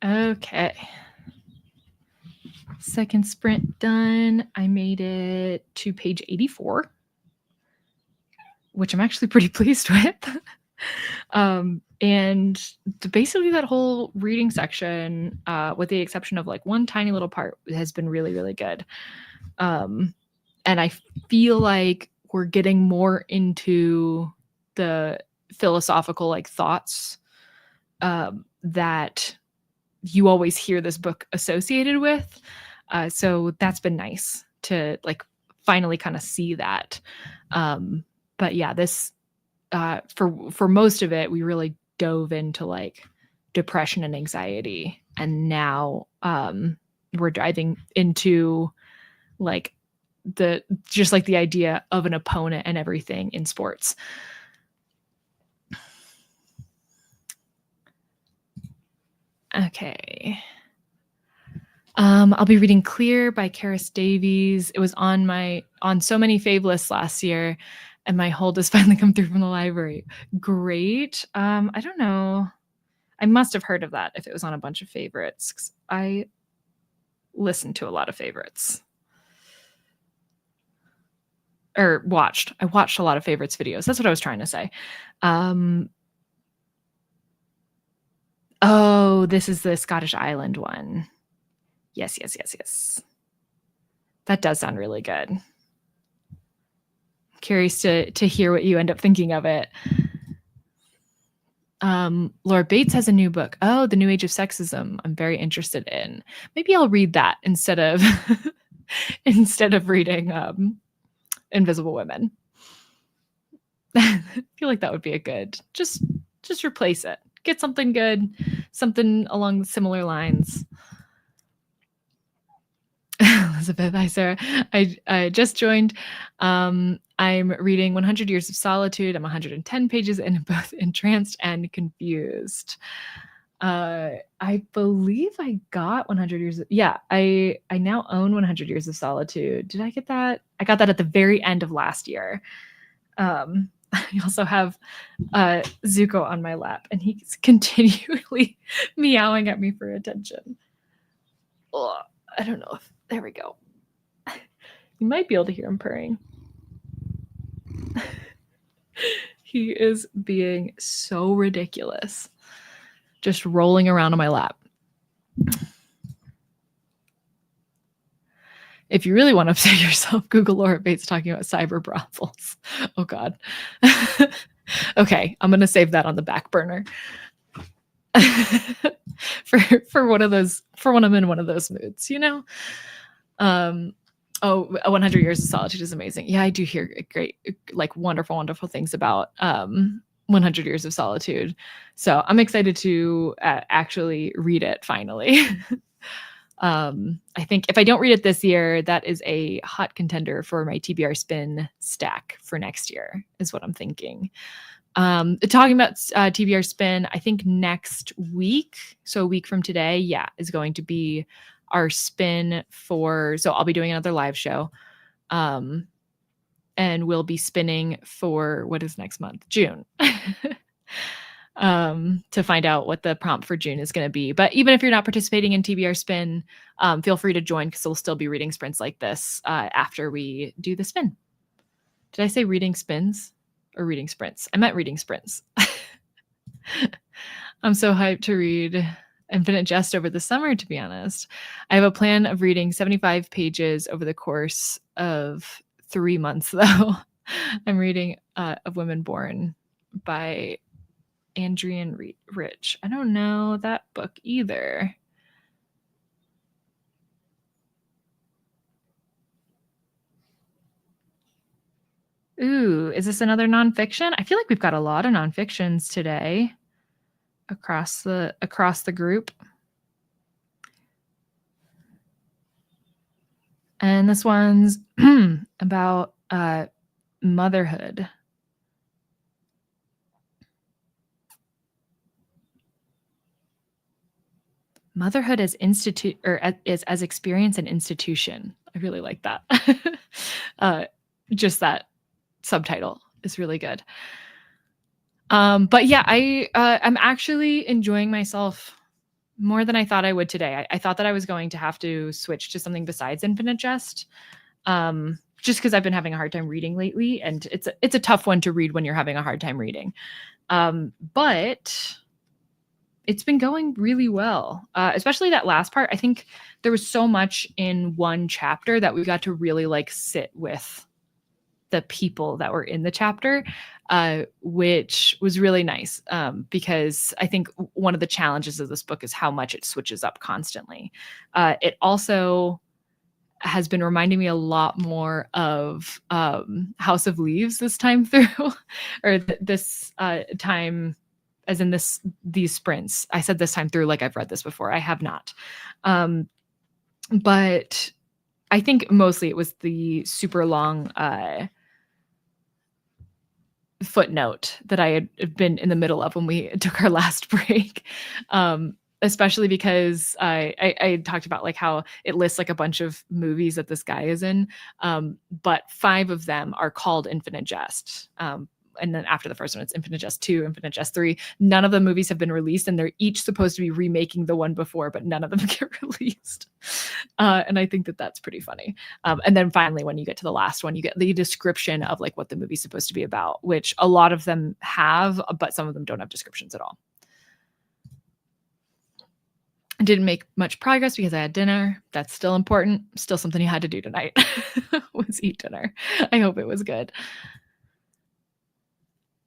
Okay. Second sprint done. I made it to page 84, which I'm actually pretty pleased with. And basically that whole reading section, with the exception of like one tiny little part, has been really, really good. And I feel like we're getting more into the philosophical like thoughts that you always hear this book associated with. So that's been nice to like finally kind of see that. But yeah, this for most of it, we really dove into like depression and anxiety, and now we're diving into like the idea of an opponent and everything in sports. Okay. I'll be reading Clear by Karis Davies. It was on so many fave lists last year, and my hold has finally come through from the library. Great. I don't know. I must have heard of that if it was on a bunch of favorites, 'cause I listened to a lot of favorites. Or watched. I watched a lot of favorites videos. That's what I was trying to say. Oh, this is the Scottish Island one. Yes. That does sound really good. Curious to hear what you end up thinking of it. Laura Bates has a new book. Oh, The New Age of Sexism. I'm very interested in. Maybe I'll read that instead of reading Invisible Women. I feel like that would be a good. Just replace it. Get something good, something along similar lines. Elizabeth, hi Sarah. I just joined. I'm reading 100 Years of Solitude. I'm 110 pages in, both entranced and confused. I believe I got 100 Years. I now own 100 Years of Solitude. Did I get that? I got that at the very end of last year. I also have Zuko on my lap, and he's continually meowing at me for attention. Ugh, I don't know if there we go. You might be able to hear him purring. He is being so ridiculous, just rolling around on my lap. If you really want to upset yourself, Google Laura Bates talking about cyber brothels. Oh God. Okay, I'm gonna save that on the back burner. for when I'm in one of those moods, you know. 100 Years of Solitude is amazing. Yeah, I do hear great, like wonderful things about 100 Years of Solitude. So I'm excited to actually read it finally. I think if I don't read it this year, that is a hot contender for my TBR spin stack for next year, is what I'm thinking. Talking about TBR spin, I think next week, so a week from today, is going to be our spin so I'll be doing another live show. And we'll be spinning for what is next month? June. To find out what the prompt for June is going to be. But even if you're not participating in TBR spin, feel free to join, because we'll still be reading sprints like this after we do the spin. Did I say reading spins or reading sprints? I meant reading sprints. I'm so hyped to read Infinite Jest over the summer, to be honest. I have a plan of reading 75 pages over the course of 3 months, though. I'm reading Of Women Born by Andrian Rich. I don't know that book either. Ooh, is this another nonfiction? I feel like we've got a lot of nonfictions today across the group. And this one's about motherhood. Motherhood as as experience and institution. I really like that. Just that subtitle is really good. But yeah, I'm actually enjoying myself more than I thought I would today. I thought that I was going to have to switch to something besides Infinite Jest, just because I've been having a hard time reading lately, and it's a tough one to read when you're having a hard time reading. But it's been going really well, especially that last part. I think there was so much in one chapter that we got to really like sit with the people that were in the chapter, which was really nice, because I think one of the challenges of this book is how much it switches up constantly. It also has been reminding me a lot more of House of Leaves this time through, or this time, as in these sprints. I said this time through like I've read this before. I have not. But I think mostly it was the super long footnote that I had been in the middle of when we took our last break. Especially because I talked about like how it lists like a bunch of movies that this guy is in, but 5 of them are called Infinite Jest. And then after the first one, it's Infinite Jest 2, Infinite Jest 3. None of the movies have been released, and they're each supposed to be remaking the one before, but none of them get released. And I think that that's pretty funny. And then finally, when you get to the last one, you get the description of like what the movie's supposed to be about, which a lot of them have, but some of them don't have descriptions at all. I didn't make much progress because I had dinner. That's still important. Still something you had to do tonight was eat dinner. I hope it was good.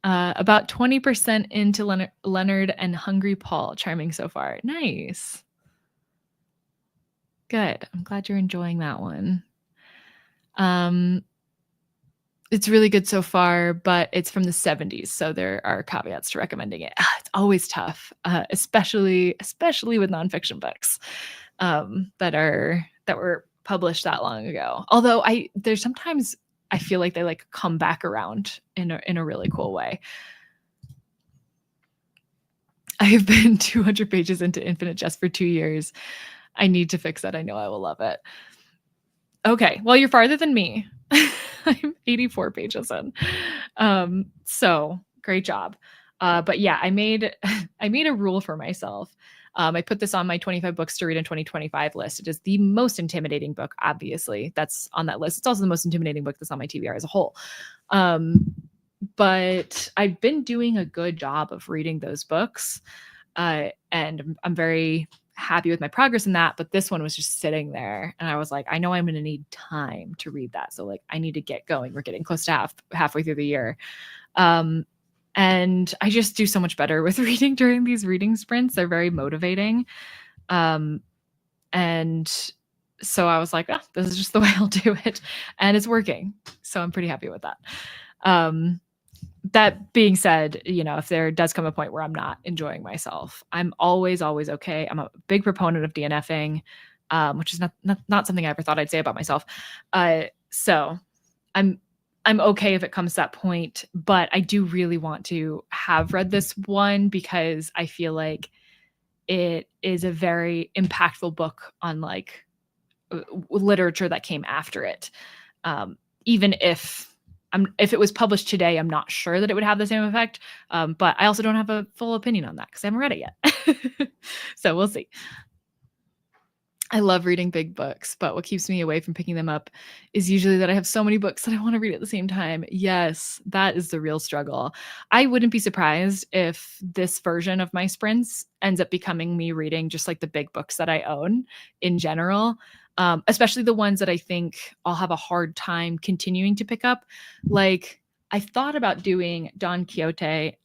About 20% into Leonard and Hungry Paul. Charming so far. Nice. Good. I'm glad you're enjoying that one. It's really good so far, but it's from the 70s, so there are caveats to recommending it. It's always tough, especially with nonfiction books that were published that long ago. Although there's sometimes I feel like they like come back around in a really cool way. I have been 200 pages into Infinite Jest for 2 years. I need to fix that. I know I will love it. Okay, well, you're farther than me. I'm 84 pages in. So great job. But yeah, I made a rule for myself. I put this on my 25 books to read in 2025 list. It is the most intimidating book, obviously, that's on that list. It's also the most intimidating book that's on my TBR as a whole. But I've been doing a good job of reading those books. And I'm very happy with my progress in that. But this one was just sitting there, and I was like, I know I'm going to need time to read that. So like, I need to get going. We're getting close to halfway through the year. And I just do so much better with reading during these reading sprints. They're very motivating. And so I was like, this is just the way I'll do it. And it's working. So I'm pretty happy with that. That being said, if there does come a point where I'm not enjoying myself, I'm always okay. I'm a big proponent of DNFing, which is not something I ever thought I'd say about myself. So I'm okay if it comes to that point, but I do really want to have read this one because I feel like it is a very impactful book on like literature that came after it. Even if it was published today, I'm not sure that it would have the same effect. But I also don't have a full opinion on that because I haven't read it yet. So we'll see. I love reading big books, but what keeps me away from picking them up is usually that I have so many books that I want to read at the same time. Yes, that is the real struggle. I wouldn't be surprised if this version of my sprints ends up becoming me reading just like the big books that I own in general, especially the ones that I think I'll have a hard time continuing to pick up. Like I thought about doing Don Quixote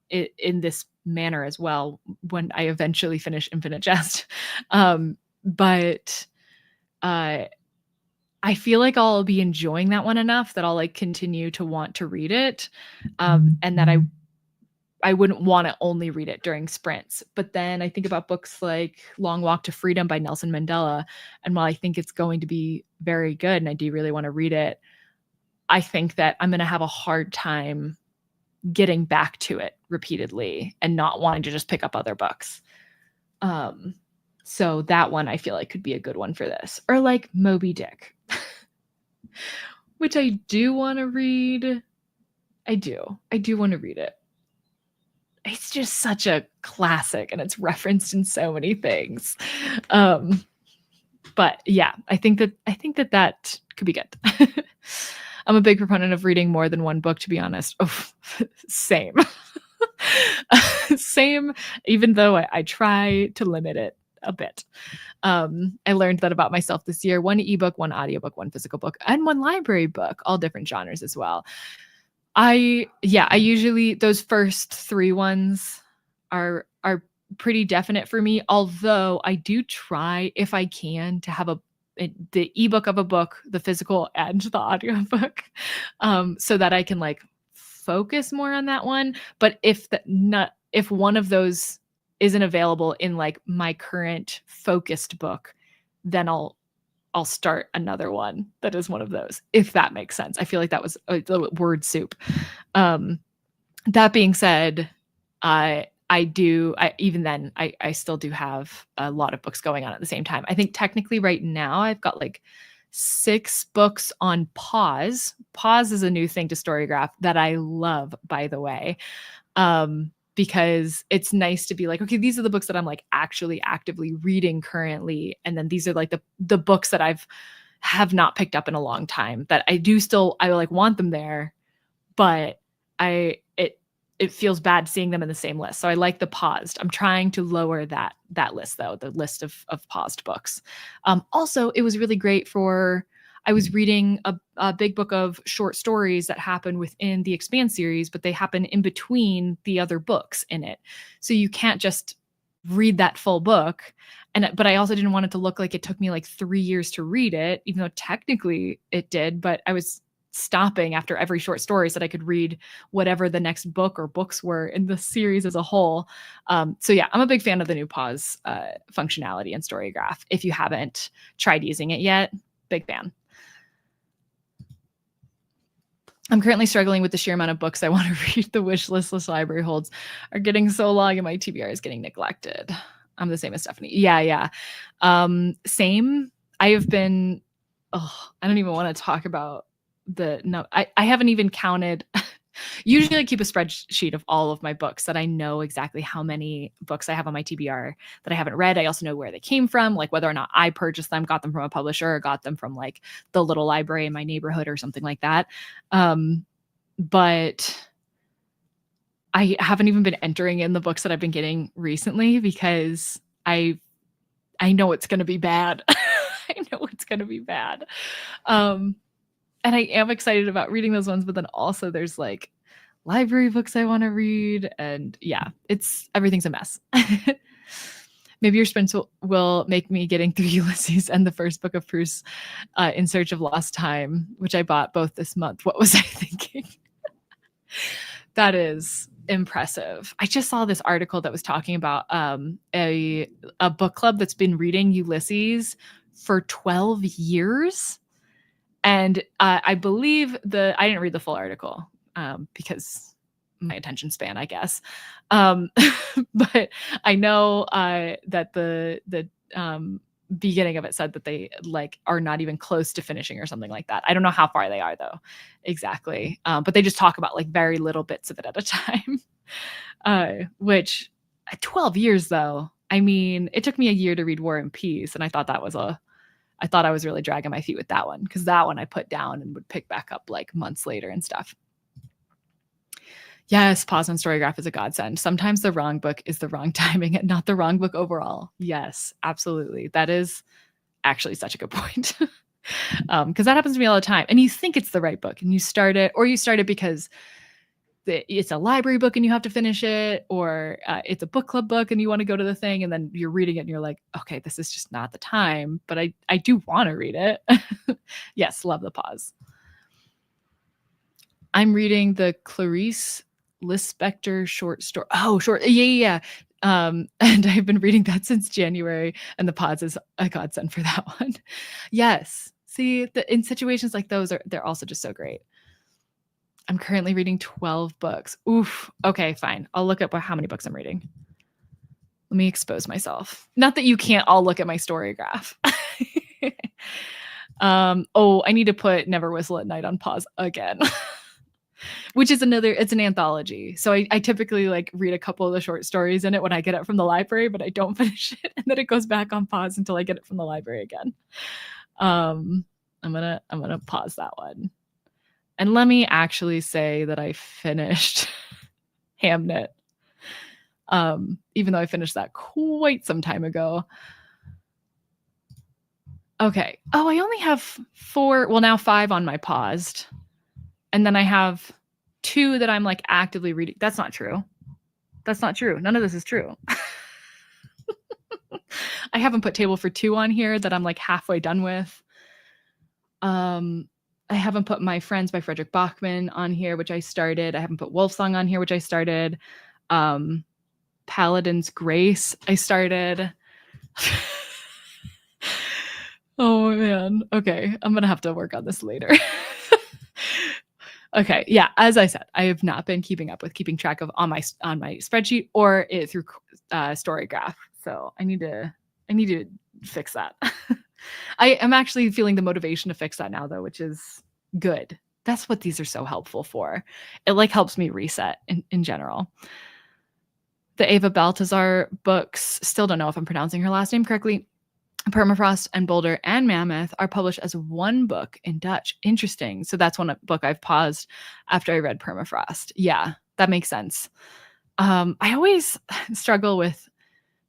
in this manner as well when I eventually finish Infinite Jest. But I feel like I'll be enjoying that one enough that I'll like continue to want to read it. And that I wouldn't want to only read it during sprints. But then I think about books like Long Walk to Freedom by Nelson Mandela. And while I think it's going to be very good and I do really want to read it, I think that I'm going to have a hard time getting back to it repeatedly and not wanting to just pick up other books. So that one I feel like could be a good one for this. Or like Moby Dick, which I do want to read. I do want to read it. it's just such a classic and it's referenced in so many things. But yeah, I think that could be good. I'm a big proponent of reading more than one book, to be honest. Oh, same. Same, even though I try to limit it a bit. I learned that about myself this year. One ebook, one audiobook, one physical book, and one library book, all different genres as well. I usually, those first 3 ones are pretty definite for me, although I do try, if I can, to have the ebook of a book, the physical and the audiobook, so that I can, like, focus more on that one. But if one of those isn't available in, like, my current focused book, then I'll start another one that is one of those, if that makes sense. I feel like that was a word soup. That being said, I still do have a lot of books going on at the same time. I think technically right now I've got like 6 books on pause. Pause is a new thing to Storygraph that I love, by the way. Because it's nice to be like, okay, these are the books that I'm like actually actively reading currently. And then these are like the books that have not picked up in a long time that I like want them there, but it feels bad seeing them in the same list. So I like the paused. I'm trying to lower that list though, the list of paused books. Also, it was really great I was reading a big book of short stories that happen within the Expand series, but they happen in between the other books in it. So you can't just read that full book. But I also didn't want it to look like it took me like 3 years to read it, even though technically it did. But I was stopping after every short story so that I could read whatever the next book or books were in the series as a whole. So yeah, I'm a big fan of the new pause functionality in Storygraph. If you haven't tried using it yet, big fan. I'm currently struggling with the sheer amount of books I want to read. The wish listless library holds are getting so long and my TBR is getting neglected. I'm the same as Stephanie. Yeah. Same. I have been, I don't even want to talk about I haven't even counted. Usually I keep a spreadsheet of all of my books that I know exactly how many books I have on my TBR that I haven't read. I also know where they came from, like whether or not I purchased them, got them from a publisher, or got them from like the little library in my neighborhood or something like that. But I haven't even been entering in the books that I've been getting recently because I know it's going to be bad. I know it's going to be bad. And I am excited about reading those ones, but then also there's like library books I want to read. And yeah, everything's a mess. Maybe your sprints will make me getting through Ulysses and the first book of Proust, In Search of Lost Time, which I bought both this month. What was I thinking? That is impressive. I just saw this article that was talking about a book club that's been reading Ulysses for 12 years. And I believe I didn't read the full article because my attention span, I guess. But I know that the beginning of it said that they like are not even close to finishing or something like that. I don't know how far they are though, exactly. But they just talk about like very little bits of it at a time. Which 12 years though. I mean, it took me a year to read War and Peace, and I thought I was really dragging my feet with that one because that one I put down and would pick back up like months later and stuff. Yes, pause on Storygraph is a godsend. Sometimes the wrong book is the wrong timing and not the wrong book overall. Yes, absolutely. That is actually such a good point. Because that happens to me all the time. And you think it's the right book and you start it because it's a library book and you have to finish it, or it's a book club book and you want to go to the thing, and then you're reading it and you're like, okay, this is just not the time, but I do want to read it. Yes, love the pause. I'm reading the Clarice Lispector short story. Oh, short. Yeah. And I've been reading that since January, and the pause is a godsend for that one. Yes. See, in situations like those, they're also just so great. I'm currently reading 12 books. Oof. Okay, fine. I'll look up how many books I'm reading. Let me expose myself. Not that you can't all look at my Storygraph. I need to put Never Whistle at Night on pause again. which is it's an anthology. So I typically like read a couple of the short stories in it when I get it from the library, but I don't finish it. And then it goes back on pause until I get it from the library again. I'm gonna pause that one. And let me actually say that I finished Hamnet. Even though I finished that quite some time ago. Okay. Oh, I only have 4, well, now 5 on my paused. And then I have 2 that I'm like actively reading. That's not true. That's not true. None of this is true. I haven't put Table for Two on here that I'm like halfway done with. I haven't put My Friends by Frederick Bachman on here, which I started. I haven't put Wolfsong on here, which I started. Paladin's Grace, I started. Oh man. Okay. I'm gonna have to work on this later. Okay. Yeah. As I said, I have not been keeping track of on my spreadsheet or through Storygraph. So I need to fix that. I am actually feeling the motivation to fix that now though, which is good. That's what these are so helpful for. It like helps me reset in general. The Ava Baltazar books, still don't know if I'm pronouncing her last name correctly. Permafrost and Boulder and Mammoth are published as one book in Dutch. Interesting. So that's one book I've paused after I read Permafrost. Yeah, that makes sense. I always struggle with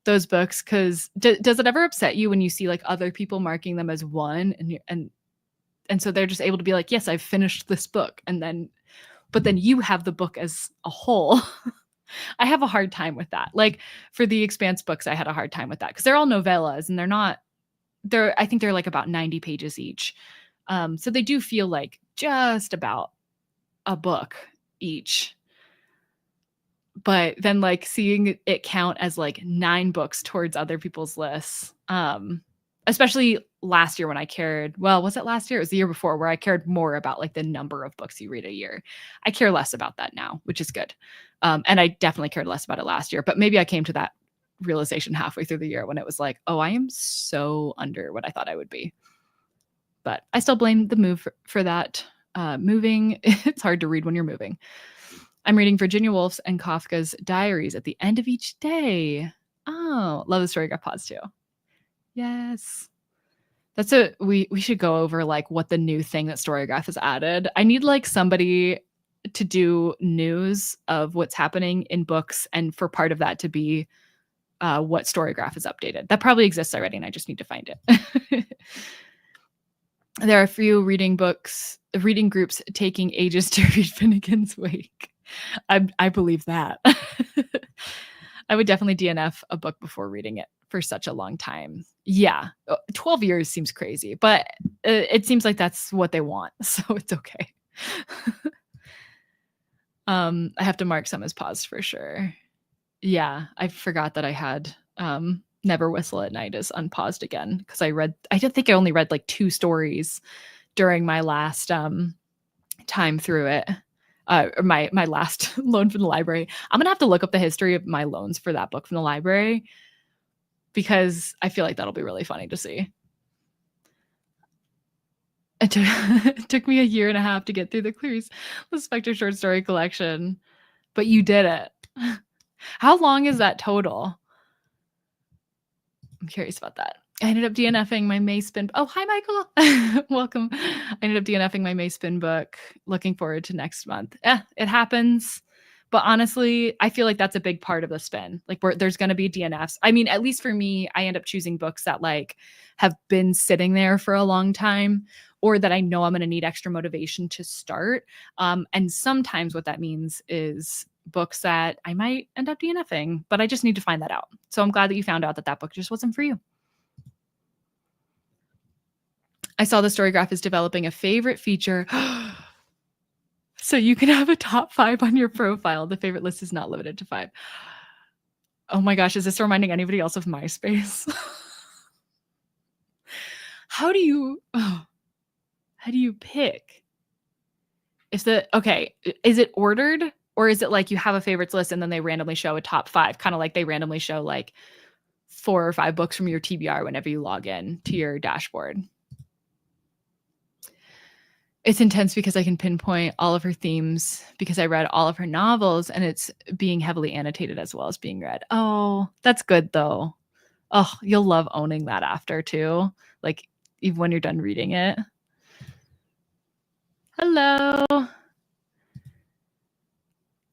those books because does it ever upset you when you see like other people marking them as one and so they're just able to be like, yes, I've finished this book, but then you have the book as a whole. I have a hard time with that. Like for the Expanse books, I had a hard time with that because they're all novellas and I think they're like about 90 pages each. So they do feel like just about a book each. But then like seeing it count as like 9 books towards other people's lists, especially last year when I cared, well, was it last year? It was the year before where I cared more about like the number of books you read a year. I care less about that now, which is good. And I definitely cared less about it last year, but maybe I came to that realization halfway through the year when it was like, oh, I am so under what I thought I would be. But I still blame the move for that. Moving, it's hard to read when you're moving. I'm reading Virginia Woolf's and Kafka's diaries at the end of each day. Oh, love the Storygraph pods too. Yes. We should go over like what the new thing that Storygraph has added. I need like somebody to do news of what's happening in books and for part of that to be what Storygraph is updated. That probably exists already and I just need to find it. There are a few reading groups taking ages to read Finnegan's Wake. I believe that. I would definitely DNF a book before reading it for such a long time. Yeah, 12 years seems crazy, but it seems like that's what they want, so it's okay. I have to mark some as paused for sure. Yeah, I forgot that I had Never Whistle at Night is unpaused again because I did think I only read like 2 stories during my last time through it. My last loan from the library. I'm gonna have to look up the history of my loans for that book from the library because I feel like that'll be really funny to see. It took me a year and a half to get through the Spectre short story collection, but you did it. How long is that total? I'm curious about that. I ended up DNFing my May Spin. Oh, hi, Michael. Welcome. I ended up DNFing my May Spin book. Looking forward to next month. It happens. But honestly, I feel like that's a big part of the spin. Like there's going to be DNFs. I mean, at least for me, I end up choosing books that like have been sitting there for a long time or that I know I'm going to need extra motivation to start. And sometimes what that means is books that I might end up DNFing, but I just need to find that out. So I'm glad that you found out that book just wasn't for you. I saw the Storygraph is developing a favorite feature. So you can have a top 5 on your profile. The favorite list is not limited to 5. Oh my gosh, is this reminding anybody else of MySpace? How do you pick? Is it ordered or is it like you have a favorites list and then they randomly show a top 5, kind of like they randomly show like 4 or 5 books from your TBR whenever you log in to your dashboard? It's intense because I can pinpoint all of her themes because I read all of her novels, and it's being heavily annotated as well as being read. Oh, that's good though. Oh, you'll love owning that after too. Like even when you're done reading it. Hello.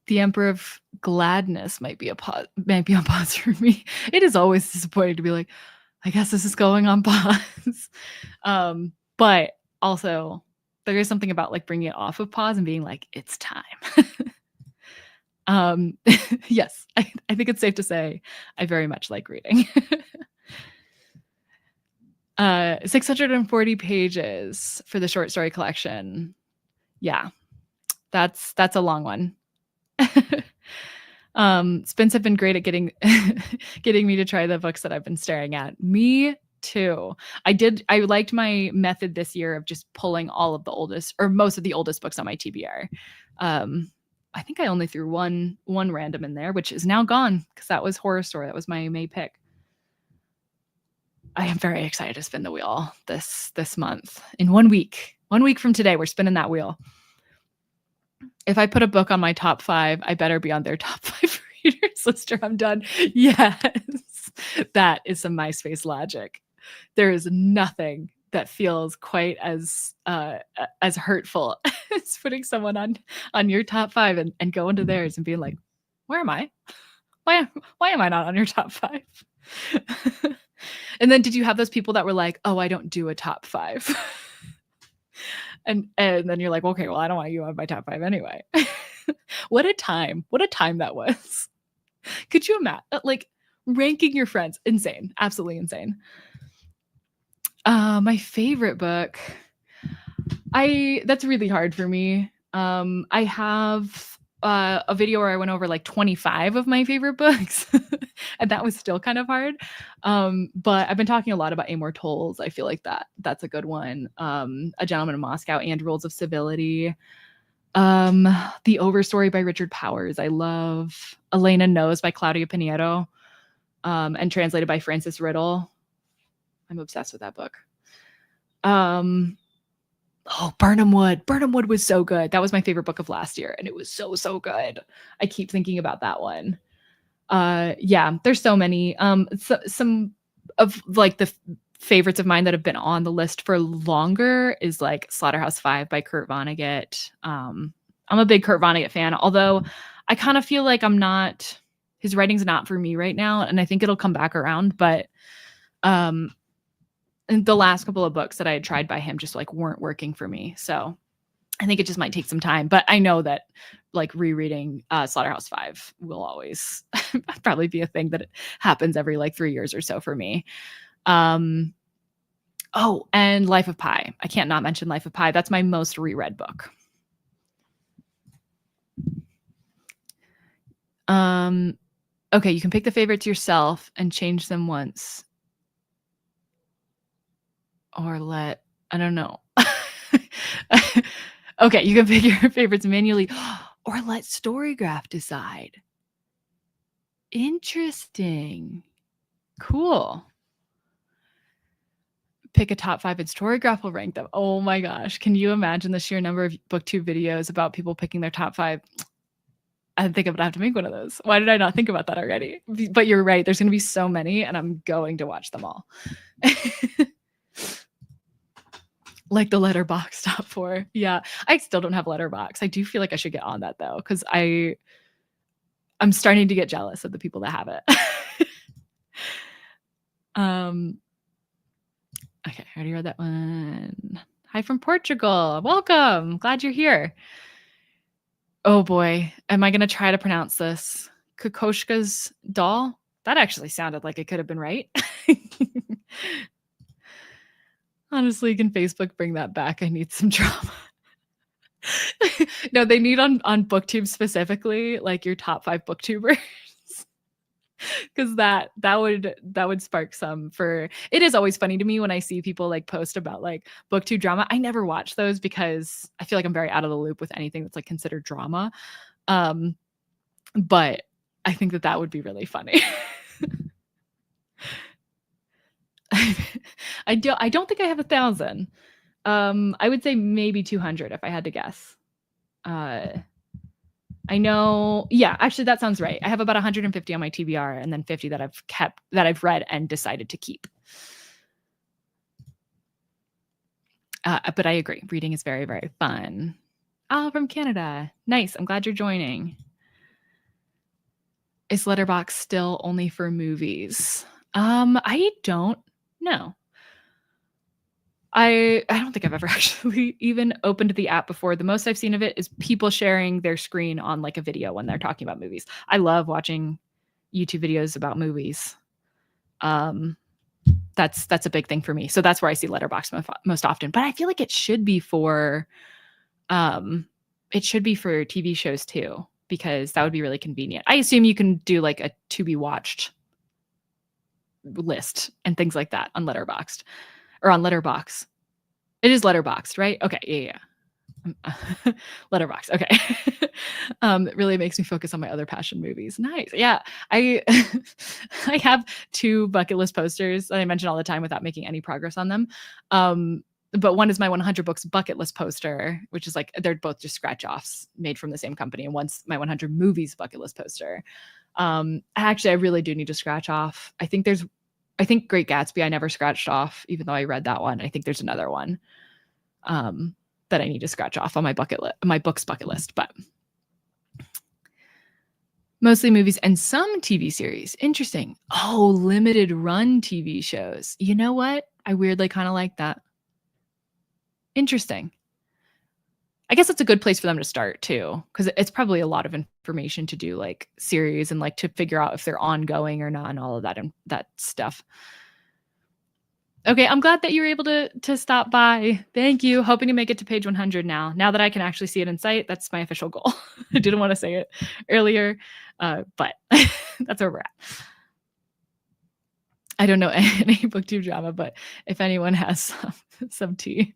The Emperor of Gladness might be on pause for me. It is always disappointing to be like, I guess this is going on pause. But also there is something about like bringing it off of pause and being like, it's time. Yes, I think it's safe to say I very much like reading. 640 pages for the short story collection. Yeah, that's a long one. Spence have been great at getting me to try the books that I've been staring at. Me too. I liked my method this year of just pulling all of the oldest or most of the oldest books on my TBR. I think I only threw one random in there, which is now gone because that was Horror Story. That was my May pick. I am very excited to spin the wheel this month. In 1 week. 1 week from today, we're spinning that wheel. If I put a book on my top 5, I better be on their top 5 readers list or I'm done. Yes. That is some MySpace logic. There is nothing that feels quite as hurtful as putting someone on your top 5 and going to theirs and being like, where am I? Why am I not on your top 5? And then did you have those people that were like, oh, I don't do a top 5? And then you're like, okay, well, I don't want you on my top 5 anyway. What a time that was. Could you imagine like ranking your friends? Insane. Absolutely insane. My favorite book. That's really hard for me. I have a video where I went over like 25 of my favorite books, and that was still kind of hard. But I've been talking a lot about Amor Tolls. I feel like that's a good one. A Gentleman in Moscow and Rules of Civility. The Overstory by Richard Powers. I love Elena Knows by Claudia Pinheiro, and translated by Francis Riddle. I'm obsessed with that book. Oh, Burnham Wood. Burnham Wood was so good. That was my favorite book of last year, and it was so good. I keep thinking about that one. Yeah, there's so many. Some of like the favorites of mine that have been on the list for longer is like Slaughterhouse-Five by Kurt Vonnegut. I'm a big Kurt Vonnegut fan, although I kind of feel like his writing's not for me right now, and I think it'll come back around, but and the last couple of books that I had tried by him just like weren't working for me. So I think it just might take some time, but I know that like rereading Slaughterhouse-Five will always probably be a thing that happens every like 3 years or so for me. Oh, and Life of Pi. I can't not mention Life of Pi. That's my most reread book. Okay, you can pick the favorites yourself and change them once. Or I don't know. Okay, you can pick your favorites manually or let Storygraph decide. Interesting. Cool. Pick a top 5 and Storygraph will rank them. Oh my gosh. Can you imagine the sheer number of BookTube videos about people picking their top 5? I think I'm gonna have to make one of those. Why did I not think about that already? But you're right. There's gonna be so many, and I'm going to watch them all. Like the Letterboxd top 4. Yeah, I still don't have Letterboxd. I do feel like I should get on that though, because I'm starting to get jealous of the people that have it. Okay, I already read that one. Hi from Portugal. Welcome. Glad you're here. Oh boy, am I going to try to pronounce this? Kokoschka's doll? That actually sounded like it could have been right. Honestly, can Facebook bring that back? I need some drama. No, they need on BookTube specifically, like your top 5 BookTubers. Because that would spark some for it. Is always funny to me when I see people like post about like BookTube drama. I never watch those because I feel like I'm very out of the loop with anything that's like considered drama. But I think that would be really funny. I don't think I have 1,000. I would say maybe 200 if I had to guess. I know, yeah, actually that sounds right. I have about 150 on my TBR and then 50 that I've read and decided to keep. But I agree, reading is very, very fun. Oh, from Canada. Nice. I'm glad you're joining. Is Letterboxd still only for movies? I don't know. I don't think I've ever actually even opened the app before. The most I've seen of it is people sharing their screen on like a video when they're talking about movies. I love watching YouTube videos about movies. That's a big thing for me. So that's where I see Letterboxd most often. But I feel like it should be for TV shows too, because that would be really convenient. I assume you can do like a to be watched list and things like that on Letterboxd or on Letterbox. It is Letterboxd, right? Okay, yeah. Letterbox. Okay. It really makes me focus on my other passion movies. Nice. Yeah. I I have 2 bucket list posters that I mention all the time without making any progress on them. But one is my 100 books bucket list poster, which is like they're both just scratch offs made from the same company, and one's my 100 movies bucket list poster. Actually, I really do need to scratch off. I think Great Gatsby I never scratched off, even though I read that one. I think there's another one. That I need to scratch off on my books bucket list, but mostly movies and some TV series. Interesting. Oh, limited run TV shows. You know what? I weirdly kind of like that. Interesting. I guess it's a good place for them to start too, because it's probably a lot of information to do like series and like to figure out if they're ongoing or not and all of that stuff. Okay, I'm glad that you were able to stop by. Thank you. Hoping to make it to page 100 now. Now that I can actually see it in sight, that's my official goal. I didn't want to say it earlier, but that's where we're at. I don't know any booktube drama, but if anyone has some tea.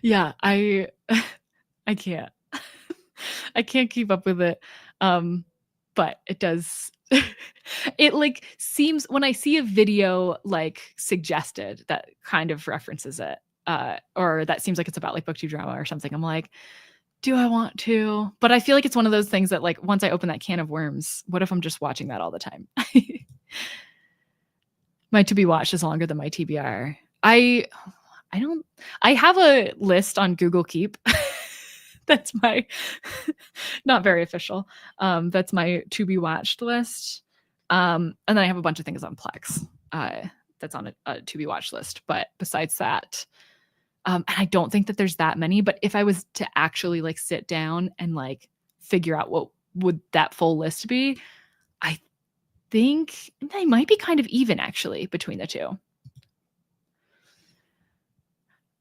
Yeah, I can't. I can't keep up with it. But it does it like seems when I see a video like suggested that kind of references it, or that seems like it's about like booktube drama or something, I'm like, do I want to? But I feel like it's one of those things that like once I open that can of worms, what if I'm just watching that all the time? My to be watched is longer than my TBR. I have a list on Google Keep. That's my not very official. That's my to be watched list. And then I have a bunch of things on Plex. That's on a to be watched list. But besides that, and I don't think that there's that many, but if I was to actually like sit down and like figure out what would that full list be, I think they might be kind of even actually between the two.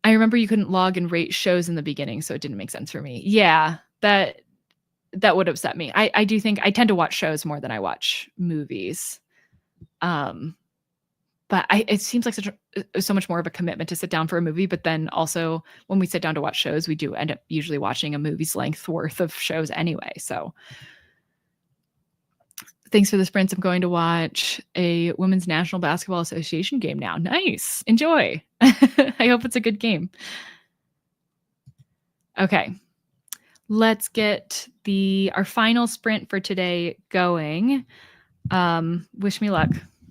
I remember you couldn't log and rate shows in the beginning, so it didn't make sense for me. Yeah, that would upset me. I do think I tend to watch shows more than I watch movies. But it seems like so much more of a commitment to sit down for a movie. But then also when we sit down to watch shows, we do end up usually watching a movie's length worth of shows anyway. So thanks for the sprints. I'm going to watch a Women's National Basketball Association game now. Nice. Enjoy. I hope it's a good game. Okay. Let's get our final sprint for today going. Wish me luck.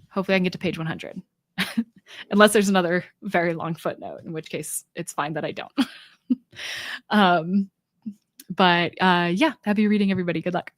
Hopefully I can get to page 100. Unless there's another very long footnote, in which case it's fine that I don't. But yeah, happy reading, everybody. Good luck.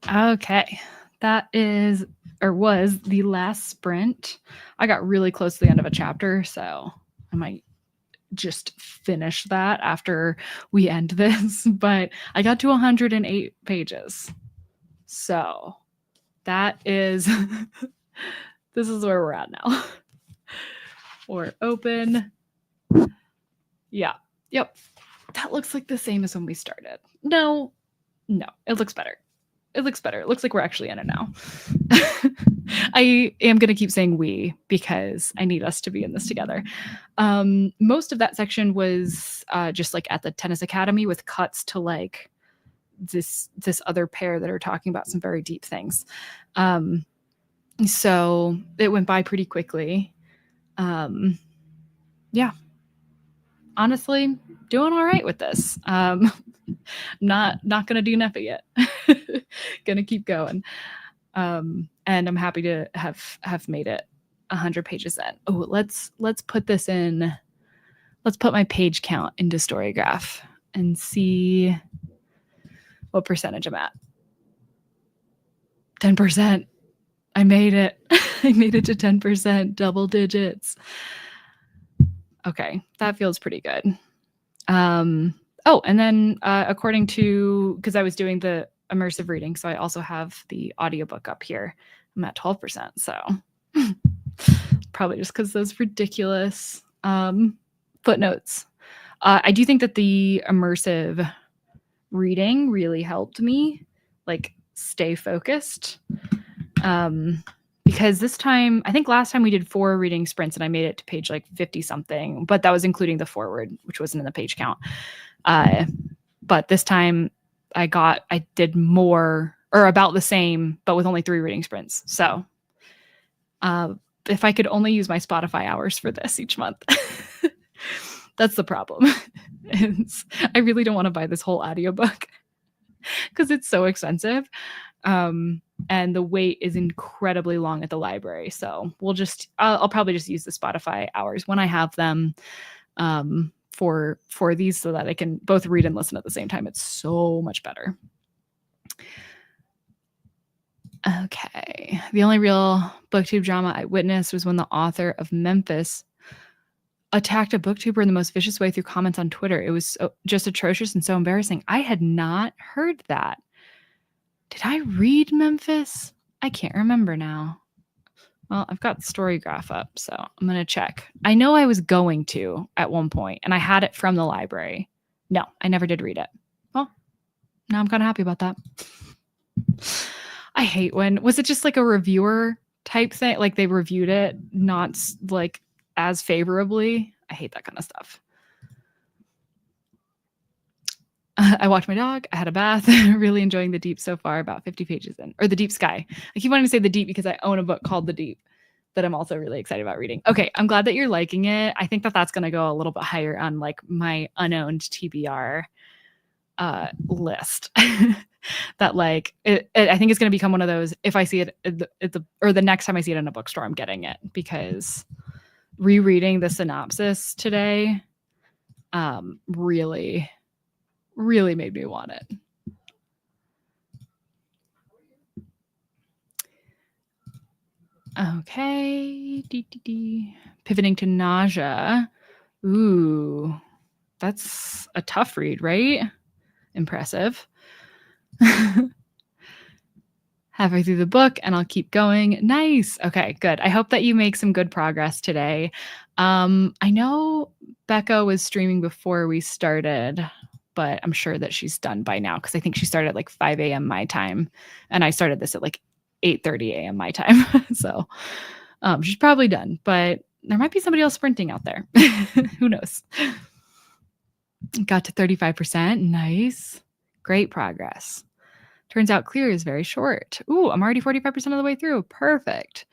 Okay. That is or was the last sprint. I got really close to the end of a chapter, so I might just finish that after we end this. But I got to 108 pages. So that is this is where we're at now. Or open. Yeah. Yep. That looks like the same as when we started. No, it looks better. It looks better. It looks like we're actually in it now. I am going to keep saying we because I need us to be in this together. Most of that section was just like at the tennis academy with cuts to like this other pair that are talking about some very deep things. So it went by pretty quickly. Yeah. Honestly, doing all right with this. Not gonna do nothing yet. Gonna keep going. And I'm happy to have made it 100 pages in. Oh, let's put this in. Let's put my page count into Storygraph and see what percentage I'm at. 10%. I made it. I made it to 10%, double digits. Okay, that feels pretty good. Oh, and then according to, because I was doing the immersive reading, so I also have the audiobook up here. I'm at 12%, so probably just because those ridiculous footnotes. I do think that the immersive reading really helped me like stay focused. Because this time, I think last time we did 4 reading sprints and I made it to page like 50 something, but that was including the forward, which wasn't in the page count. But this time I did more or about the same, but with only 3 reading sprints. So if I could only use my Spotify hours for this each month, that's the problem. I really don't want to buy this whole audiobook because it's so expensive. And the wait is incredibly long at the library. So I'll probably just use the Spotify hours when I have them for these so that I can both read and listen at the same time. It's so much better. Okay. The only real booktube drama I witnessed was when the author of Memphis attacked a booktuber in the most vicious way through comments on Twitter. It was just atrocious and so embarrassing. I had not heard that. Did I read Memphis? I can't remember now. Well, I've got Storygraph up, so I'm going to check. I know I was going to at one point, and I had it from the library. No, I never did read it. Well, now I'm kind of happy about that. I hate when, was it just like a reviewer type thing? Like they reviewed it, not like as favorably. I hate that kind of stuff. I walked my dog. I had a bath. Really enjoying The Deep so far, about 50 pages in. Or The Deep Sky. I keep wanting to say The Deep because I own a book called The Deep that I'm also really excited about reading. Okay, I'm glad that you're liking it. I think that that's going to go a little bit higher on like my unowned TBR list. That like, I think it's going to become one of those, if I see it or the next time I see it in a bookstore, I'm getting it because rereading the synopsis today really made me want it. Okay. Pivoting to Nausea. Ooh, that's a tough read, right? Impressive. Halfway through the book and I'll keep going. Nice. Okay, good. I hope that you make some good progress today. I know Becca was streaming before we started, but I'm sure that she's done by now because I think she started at like 5 a.m. my time and I started this at like 8:30 a.m. my time. So she's probably done, but there might be somebody else sprinting out there. Who knows? Got to 35%. Nice. Great progress. Turns out Clear is very short. Ooh, I'm already 45% of the way through. Perfect.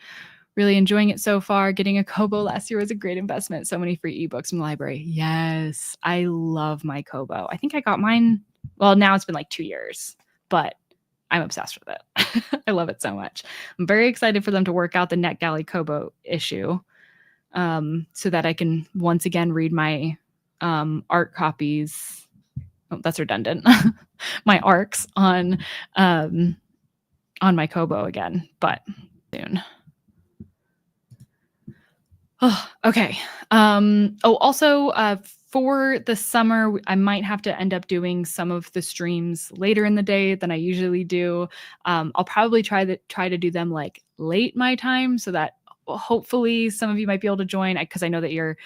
Really enjoying it so far. Getting a Kobo last year was a great investment. So many free ebooks from the library. Yes, I love my Kobo. I think I got mine. Well, now it's been like 2 years, but I'm obsessed with it. I love it so much. I'm very excited for them to work out the NetGalley Kobo issue so that I can once again read my art copies. Oh, that's redundant. My arcs on on my Kobo again, but soon. Oh, okay. Also, for the summer, I might have to end up doing some of the streams later in the day than I usually do. I'll probably try to do them like late my time, so that hopefully some of you might be able to join, because I know that you're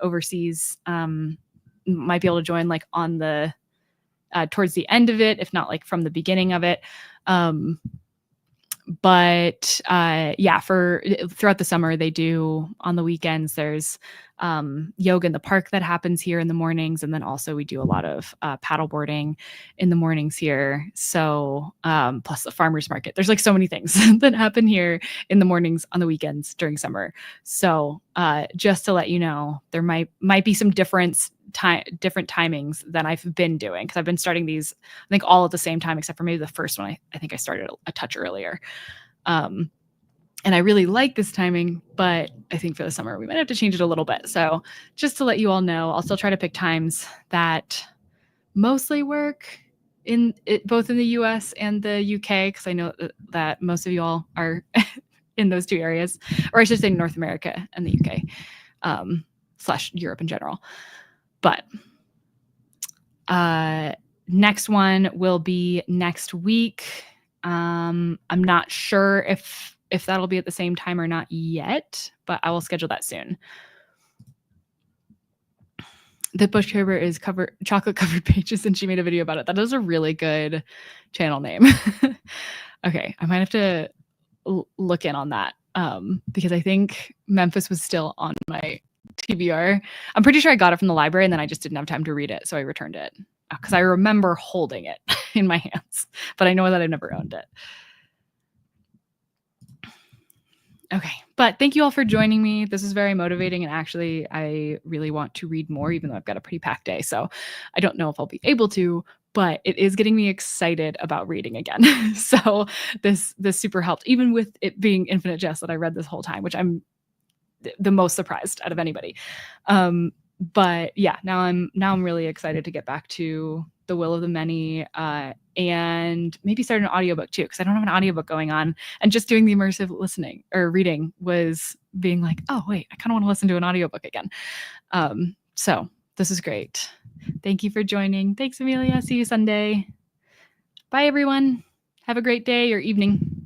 overseas. Might be able to join like on the towards the end of it, if not like from the beginning of it. But yeah, for throughout the summer, they do on the weekends. There's yoga in the park that happens here in the mornings, and then also we do a lot of paddleboarding in the mornings here. So plus the farmers market. There's like so many things that happen here in the mornings on the weekends during summer. So just to let you know, there might be some different timings than I've been doing, because I've been starting these, I think, all at the same time, except for maybe the first one. I think I started a touch earlier. And I really like this timing, but I think for the summer we might have to change it a little bit. So just to let you all know, I'll still try to pick times that mostly work both in the US and the UK, because I know that most of you all are in those two areas, or I should say North America and the UK / Europe in general. But next one will be next week. I'm not sure if that'll be at the same time or not yet, but I will schedule that soon. The Bush Cover is chocolate covered pages, and she made a video about it. That is a really good channel name. Okay, I might have to look in on that, because I think Memphis was still on my TBR. I'm pretty sure I got it from the library, and then I just didn't have time to read it, so I returned it, because I remember holding it in my hands, but I know that I've never owned it. Okay, but thank you all for joining me. This is very motivating, and actually I really want to read more, even though I've got a pretty packed day, so I don't know if I'll be able to, but it is getting me excited about reading again. So this super helped, even with it being Infinite Jest that I read this whole time, which I'm the most surprised out of anybody. But yeah, now I'm really excited to get back to The Will of the Many, and maybe start an audiobook too, because I don't have an audiobook going on, and just doing the immersive listening or reading was being like, oh wait, I kind of want to listen to an audiobook again. So this is great. Thank you for joining. Thanks, Amelia. See you Sunday. Bye everyone. Have a great day or evening.